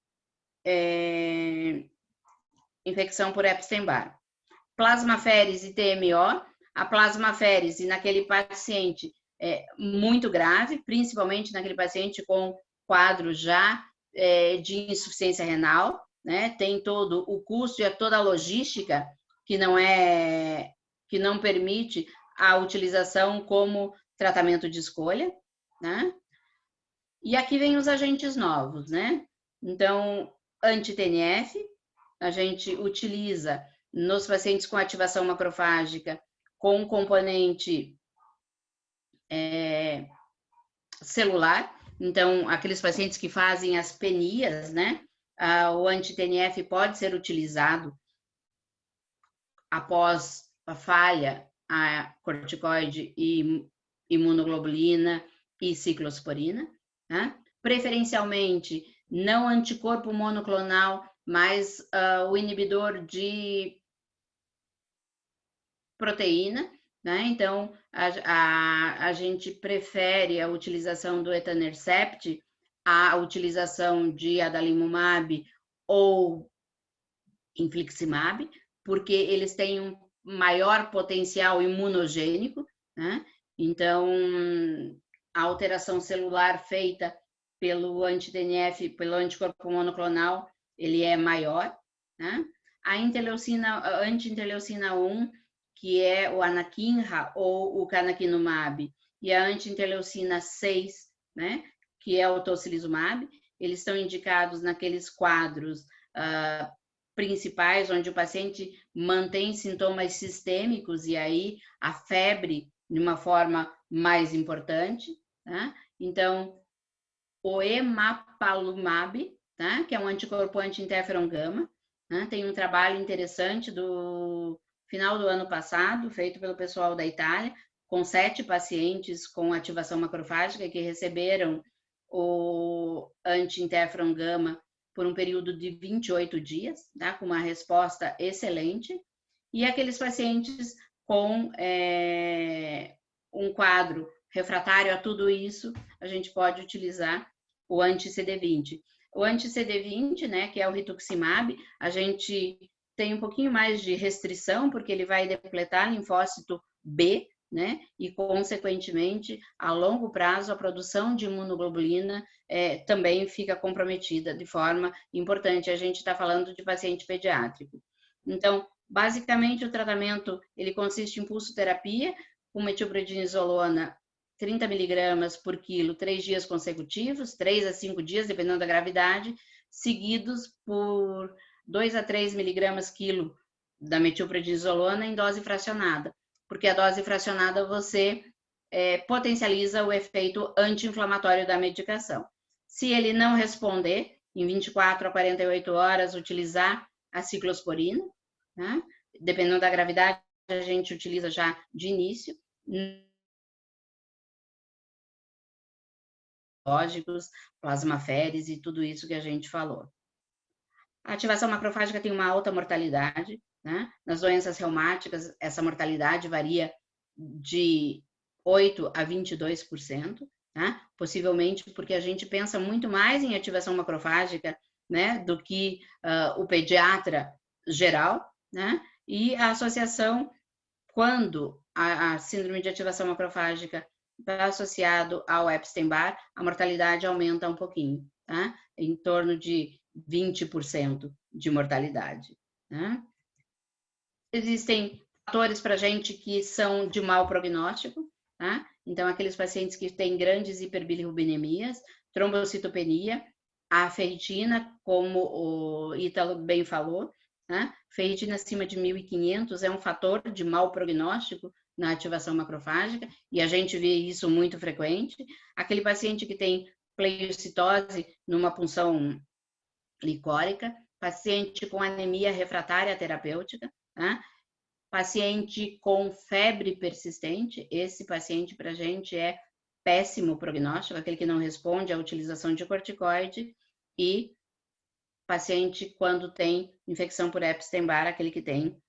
infecção por Epstein-Barr. Plasmaférese e TMO. A plasmaférese naquele paciente muito grave, principalmente naquele paciente com quadro já de insuficiência renal, né? Tem todo o custo e toda a logística que não permite a utilização como tratamento de escolha, né? E aqui vem os agentes novos, né? Então, anti-TNF, a gente utiliza nos pacientes com ativação macrofágica com um componente celular. Então, aqueles pacientes que fazem as penias, né? O anti-TNF pode ser utilizado após a falha, a corticoide e imunoglobulina e ciclosporina, né? Preferencialmente, não anticorpo monoclonal, mas o inibidor de proteína, né? Então, a gente prefere a utilização do etanercept à utilização de adalimumab ou infliximab, porque eles têm um maior potencial imunogênico, né? Então, a alteração celular feita pelo anti-TNF, pelo anticorpo monoclonal, ele é maior, né? A anti-interleucina 1, que é o anakinra ou o canakinumab, e a anti-interleucina 6, né, que é o tocilizumab, eles estão indicados naqueles quadros principais, onde o paciente mantém sintomas sistêmicos e aí a febre de uma forma mais importante, tá? Então, o emapalumab, tá? Que é um anticorpo anti-interferon gama, né? Tem um trabalho interessante do final do ano passado, feito pelo pessoal da Itália, com 7 pacientes com ativação macrofágica que receberam o anti-interferon gama por um período de 28 dias, tá? Com uma resposta excelente. E aqueles pacientes com um quadro refratário a tudo isso, a gente pode utilizar o anti-CD20. O anti-CD20, né, que é o rituximab, a gente tem um pouquinho mais de restrição, porque ele vai depletar linfócito B, né, e consequentemente, a longo prazo, a produção de imunoglobulina também fica comprometida de forma importante. A gente está falando de paciente pediátrico. Então, basicamente, o tratamento ele consiste em pulsoterapia, com metilprednisolona 30 miligramas por quilo, 3 dias consecutivos, 3 a 5 dias, dependendo da gravidade, seguidos por 2 a 3 miligramas quilo da metilprednisolona em dose fracionada, porque a dose fracionada você potencializa o efeito anti-inflamatório da medicação. Se ele não responder, em 24 a 48 horas, utilizar a ciclosporina, né? Dependendo da gravidade, a gente utiliza já de início. Lógicos, plasmaféres e tudo isso que a gente falou. A ativação macrofágica tem uma alta mortalidade, né? Nas doenças reumáticas, essa mortalidade varia de 8 a 22%, tá? Possivelmente porque a gente pensa muito mais em ativação macrofágica, né, do que o pediatra geral, né? E a associação, quando a síndrome de ativação macrofágica está associado ao Epstein-Barr, a mortalidade aumenta um pouquinho, tá? Em torno de 20% de mortalidade, né? Existem fatores para a gente que são de mau prognóstico, tá? Então, aqueles pacientes que têm grandes hiperbilirubinemias, trombocitopenia, a ferritina, como o Ítalo bem falou, né? Ferritina acima de 1.500 é um fator de mau prognóstico na ativação macrofágica, e a gente vê isso muito frequente. Aquele paciente que tem pleiocitose numa punção licórica, paciente com anemia refratária terapêutica, né? Paciente com febre persistente, esse paciente para a gente é péssimo prognóstico, aquele que não responde à utilização de corticoide, e paciente quando tem infecção por Epstein-Barr, aquele que tem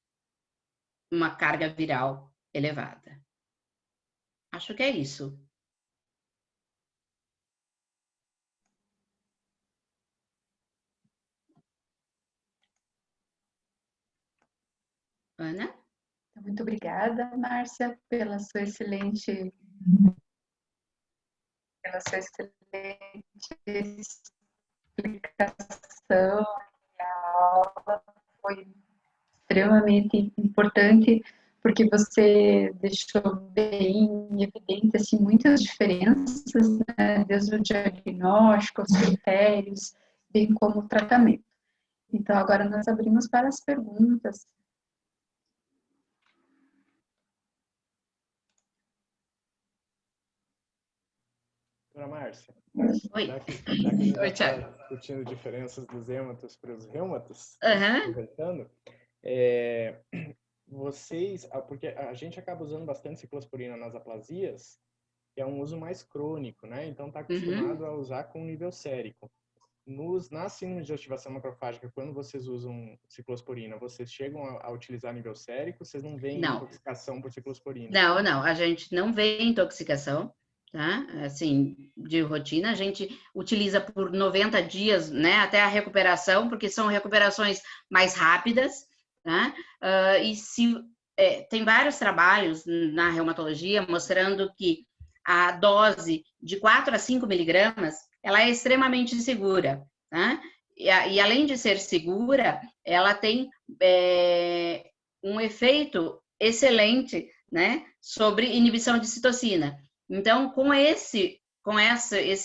uma carga viral elevada. Acho que é isso. Ana? Muito obrigada, Márcia, pela sua excelente explicação. A aula foi extremamente importante, porque você deixou bem evidente assim, muitas diferenças, né, desde o diagnóstico, os critérios, bem como o tratamento. Então, agora nós abrimos para as perguntas. Doutora Márcia, Oi. já que a gente Oi, está Thiago. discutindo diferenças dos hêmatos para os reumatos, Uhum. conversando, porque a gente acaba usando bastante ciclosporina nas aplasias, que é um uso mais crônico, né? Então está acostumado a usar com nível sérico. Na síndrome de ativação macrofágica, quando vocês usam ciclosporina, vocês chegam a utilizar nível sérico? Vocês não veem intoxicação por ciclosporina? Não, a gente não vê intoxicação, tá? Assim, de rotina, a gente utiliza por 90 dias, né, até a recuperação, porque são recuperações mais rápidas, tá? Tem vários trabalhos na reumatologia mostrando que a dose de 4 a 5 miligramas, ela é extremamente segura, tá? E além de ser segura, ela tem um efeito excelente, né, sobre inibição de citocina. Então, com esse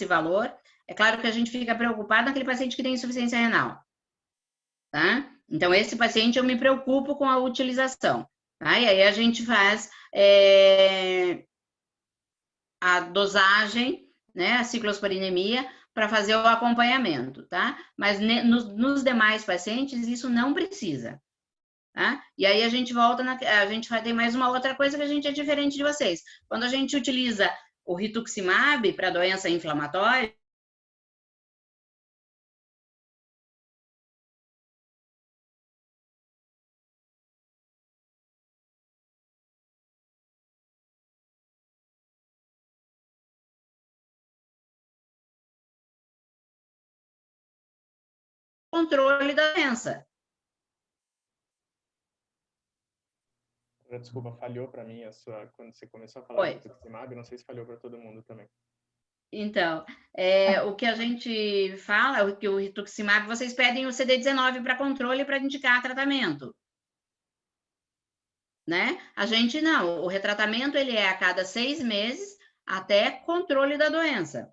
valor, é claro que a gente fica preocupado naquele paciente que tem insuficiência renal, tá? Então, esse paciente eu me preocupo com a utilização, tá? E aí a gente faz a dosagem, né, a ciclosporinemia, para fazer o acompanhamento, tá? Mas nos demais pacientes, isso não precisa. Tá? E aí a gente volta, a gente vai ter mais uma outra coisa que a gente é diferente de vocês. Quando a gente utiliza o rituximab para doença inflamatória, controle da doença. Desculpa, falhou para mim quando você começou a falar Oi. do rituximab, não sei se falhou para todo mundo também. Então, o que a gente fala, o que o rituximab, vocês pedem o CD19 para controle para indicar tratamento. Né? A gente não, o retratamento ele é a cada 6 meses até controle da doença,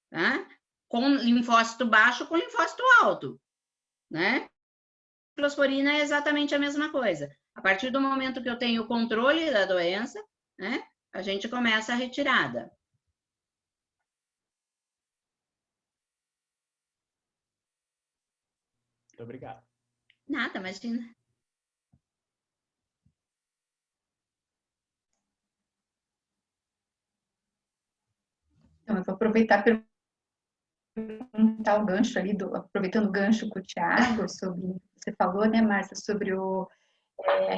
tá? Com linfócito baixo, com linfócito alto, né? Ciclosporina é exatamente a mesma coisa. A partir do momento que eu tenho o controle da doença, né? A gente começa a retirada. Muito obrigado. Nada, imagina. Então, eu vou aproveitar para perguntar o gancho ali, aproveitando o gancho com o Thiago, você falou, né, Márcia, sobre o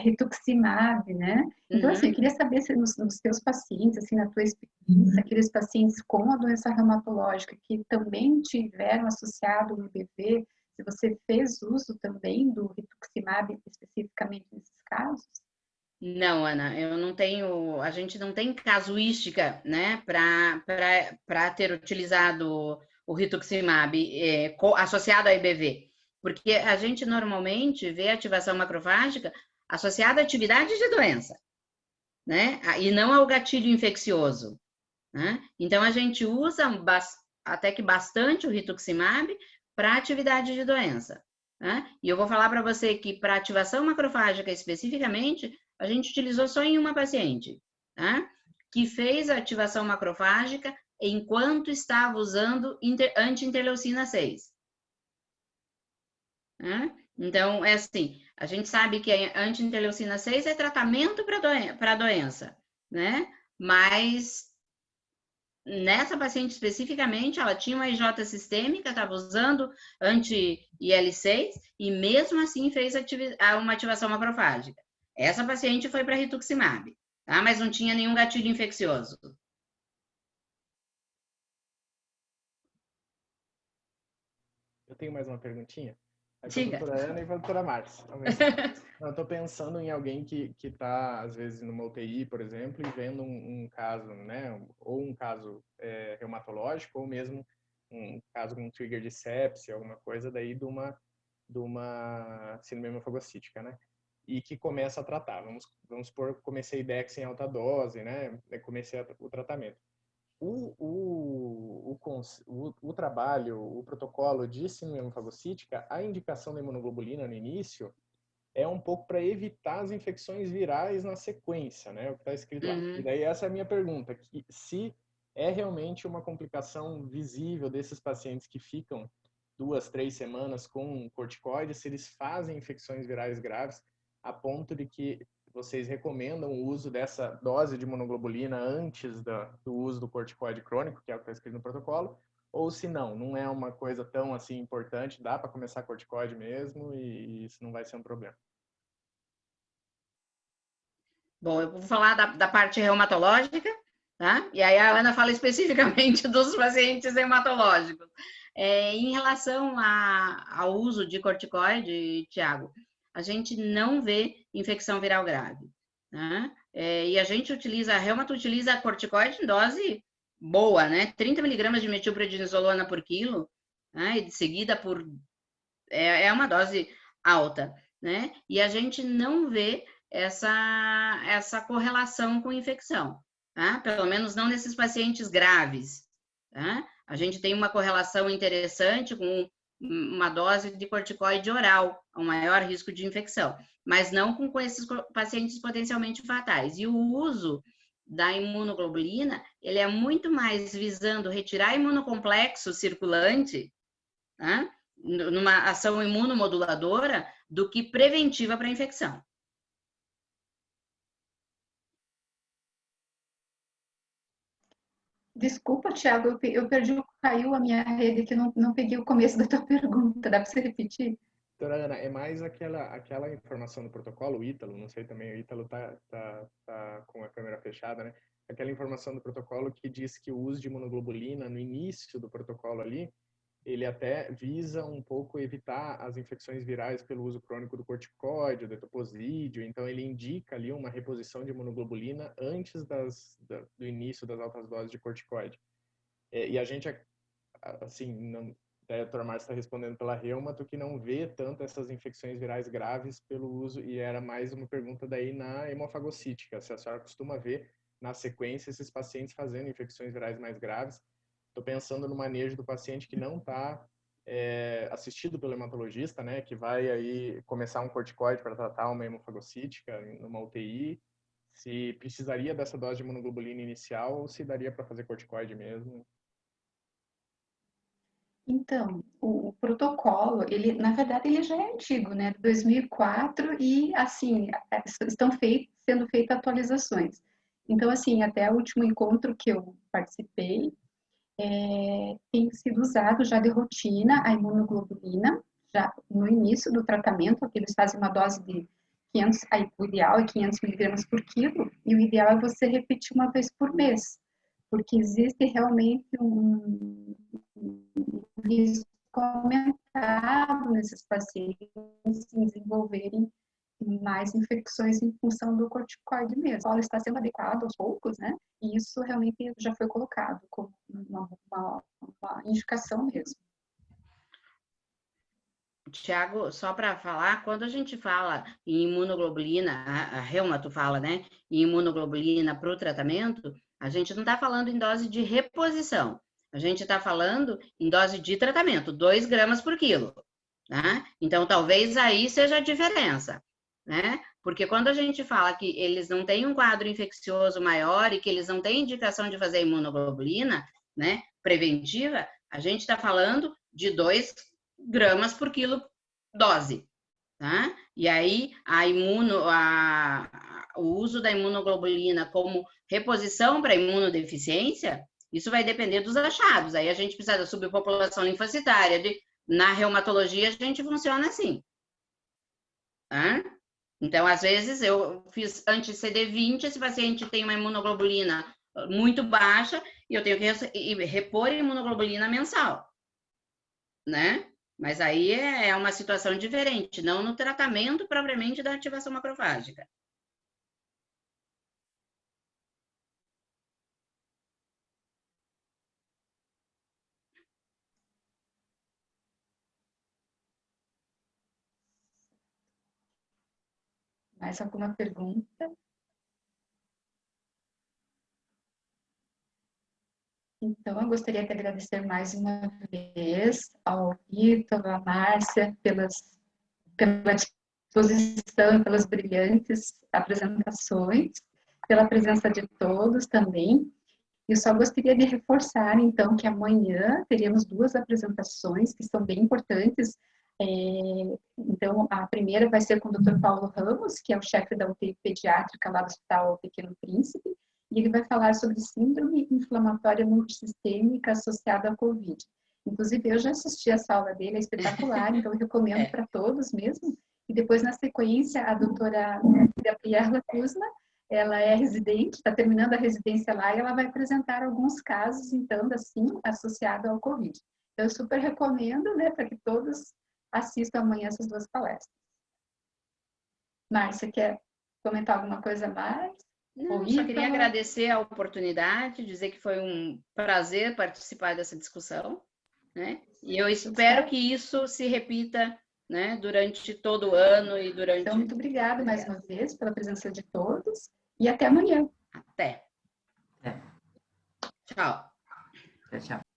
rituximab, né? Então, assim, eu queria saber se nos seus pacientes, assim, na tua experiência, aqueles pacientes com a doença reumatológica que também tiveram associado o IBV, se você fez uso também do rituximab especificamente nesses casos? Não, Ana, eu não tenho, a gente não tem casuística, né, para ter utilizado o rituximab associado a IBV, porque a gente normalmente vê ativação macrofágica associada à atividade de doença, né, e não ao gatilho infeccioso, né? Então a gente usa até que bastante o rituximab para atividade de doença, né? E eu vou falar para você que para ativação macrofágica especificamente, a gente utilizou só em uma paciente, tá? Que fez a ativação macrofágica enquanto estava usando anti-interleucina 6. Né? Então, é assim, a gente sabe que a anti-interleucina 6 é tratamento para a doença, né? Mas nessa paciente especificamente, ela tinha uma IJ sistêmica, estava usando anti-IL6 e mesmo assim fez uma ativação macrofágica. Essa paciente foi para rituximab, tá? Mas não tinha nenhum gatilho infeccioso. Eu tenho mais uma perguntinha. Para a Diga. doutora Ana e para a doutora Márcia. Eu estou pensando em alguém que está, às vezes, numa UTI, por exemplo, e vendo um caso, né? Ou um caso reumatológico, ou mesmo um caso com trigger de sepsia, alguma coisa daí de uma síndrome hemofagocítica, né? E que começa a tratar. Vamos supor, comecei Dex em alta dose, né? Comecei o tratamento. O trabalho, o protocolo de síndrome hemofagocítica, a indicação da imunoglobulina no início é um pouco para evitar as infecções virais na sequência, né? O que está escrito lá. E daí essa é a minha pergunta, que se é realmente uma complicação visível desses pacientes que ficam 2, 3 semanas com corticoides, se eles fazem infecções virais graves a ponto de que vocês recomendam o uso dessa dose de imunoglobulina antes do uso do corticoide crônico, que é o que está escrito no protocolo, ou se não é uma coisa tão assim importante, dá para começar corticoide mesmo e isso não vai ser um problema. Bom, eu vou falar da parte reumatológica, tá? E aí a Ana fala especificamente dos pacientes reumatológicos. Em relação ao uso de corticoide, Tiago, a gente não vê infecção viral grave, né? E a gente utiliza, a Reumato utiliza corticoide em dose boa, né? 30 miligramas de metilprednisolona por quilo, né? E de seguida é uma dose alta, né? E a gente não vê essa correlação com infecção, tá? Pelo menos não nesses pacientes graves, tá? A gente tem uma correlação interessante com uma dose de corticoide oral, um maior risco de infecção, mas não com esses pacientes potencialmente fatais. E o uso da imunoglobulina, ele é muito mais visando retirar imunocomplexo circulante, tá? Numa ação imunomoduladora, do que preventiva para a infecção. Desculpa, Thiago, eu perdi, caiu a minha rede que não peguei o começo da tua pergunta. Dá para você repetir? Doutora Ana, é mais aquela informação do protocolo, o Ítalo, não sei também, o Ítalo tá com a câmera fechada, né? Aquela informação do protocolo que diz que o uso de imunoglobulina no início do protocolo ali ele até visa um pouco evitar as infecções virais pelo uso crônico do corticoide, do etoposídeo, então ele indica ali uma reposição de imunoglobulina antes do início das altas doses de corticoide. E a gente, assim, não, a doutora Márcia está respondendo pela reumato, que não vê tanto essas infecções virais graves pelo uso, e era mais uma pergunta daí na hemofagocítica, se a senhora costuma ver na sequência esses pacientes fazendo infecções virais mais graves. Estou pensando no manejo do paciente que não está assistido pelo hematologista, né, que vai aí começar um corticoide para tratar uma hemofagocítica numa UTI, se precisaria dessa dose de imunoglobulina inicial ou se daria para fazer corticoide mesmo. Então, o protocolo, ele, na verdade, ele já é antigo, né, de 2004, e, assim, estão sendo feitas atualizações. Então, assim, até o último encontro que eu participei, tem sido usado já de rotina a imunoglobulina, já no início do tratamento, que eles fazem uma dose de 500, o ideal é 500 miligramas por quilo, e o ideal é você repetir uma vez por mês, porque existe realmente um risco aumentado nesses pacientes em desenvolverem mais infecções em função do corticoide mesmo. Ela está sendo adequado aos poucos, né? E isso realmente já foi colocado como uma indicação mesmo. Tiago, só para falar, quando a gente fala em imunoglobulina, a reumato fala, né, em imunoglobulina para o tratamento, a gente não está falando em dose de reposição, a gente está falando em dose de tratamento, 2 gramas por quilo, tá? Então, talvez aí seja a diferença, né? Porque quando a gente fala que eles não têm um quadro infeccioso maior e que eles não têm indicação de fazer imunoglobulina, né, preventiva, a gente está falando de 2 gramas por quilo dose, tá? E aí o uso da imunoglobulina como reposição para imunodeficiência, isso vai depender dos achados. Aí a gente precisa da subpopulação linfocitária. Na reumatologia a gente funciona assim, tá? Então, às vezes, eu fiz anti-CD20, esse paciente tem uma imunoglobulina muito baixa e eu tenho que repor imunoglobulina mensal, né? Mas aí é uma situação diferente, não no tratamento propriamente da ativação macrofágica. Mais alguma pergunta? Então, eu gostaria de agradecer mais uma vez ao Vitor, à Márcia, pela disposição, pelas brilhantes apresentações, pela presença de todos também. Eu só gostaria de reforçar, então, que amanhã teremos 2 apresentações que são bem importantes. Então, a primeira vai ser com o Dr. Paulo Ramos, que é o chefe da UTI pediátrica lá do Hospital Pequeno Príncipe, e ele vai falar sobre síndrome inflamatória multissistêmica associada à COVID. Inclusive, eu já assisti essa aula dele, é espetacular, então eu recomendo para todos mesmo. E depois, na sequência, a doutora Gabriela Kuzma, ela é residente, está terminando a residência lá, e ela vai apresentar alguns casos, então, assim, associados ao COVID. Então, eu super recomendo, né, para que todos assistam amanhã essas 2 palestras. Márcia, quer comentar alguma coisa mais? Não, só queria agradecer a oportunidade, dizer que foi um prazer participar dessa discussão, né? E eu espero que isso se repita, né, durante todo o ano e durante... Então, muito obrigada mais uma vez pela presença de todos e até amanhã. Até. É. Tchau. Tchau, tchau.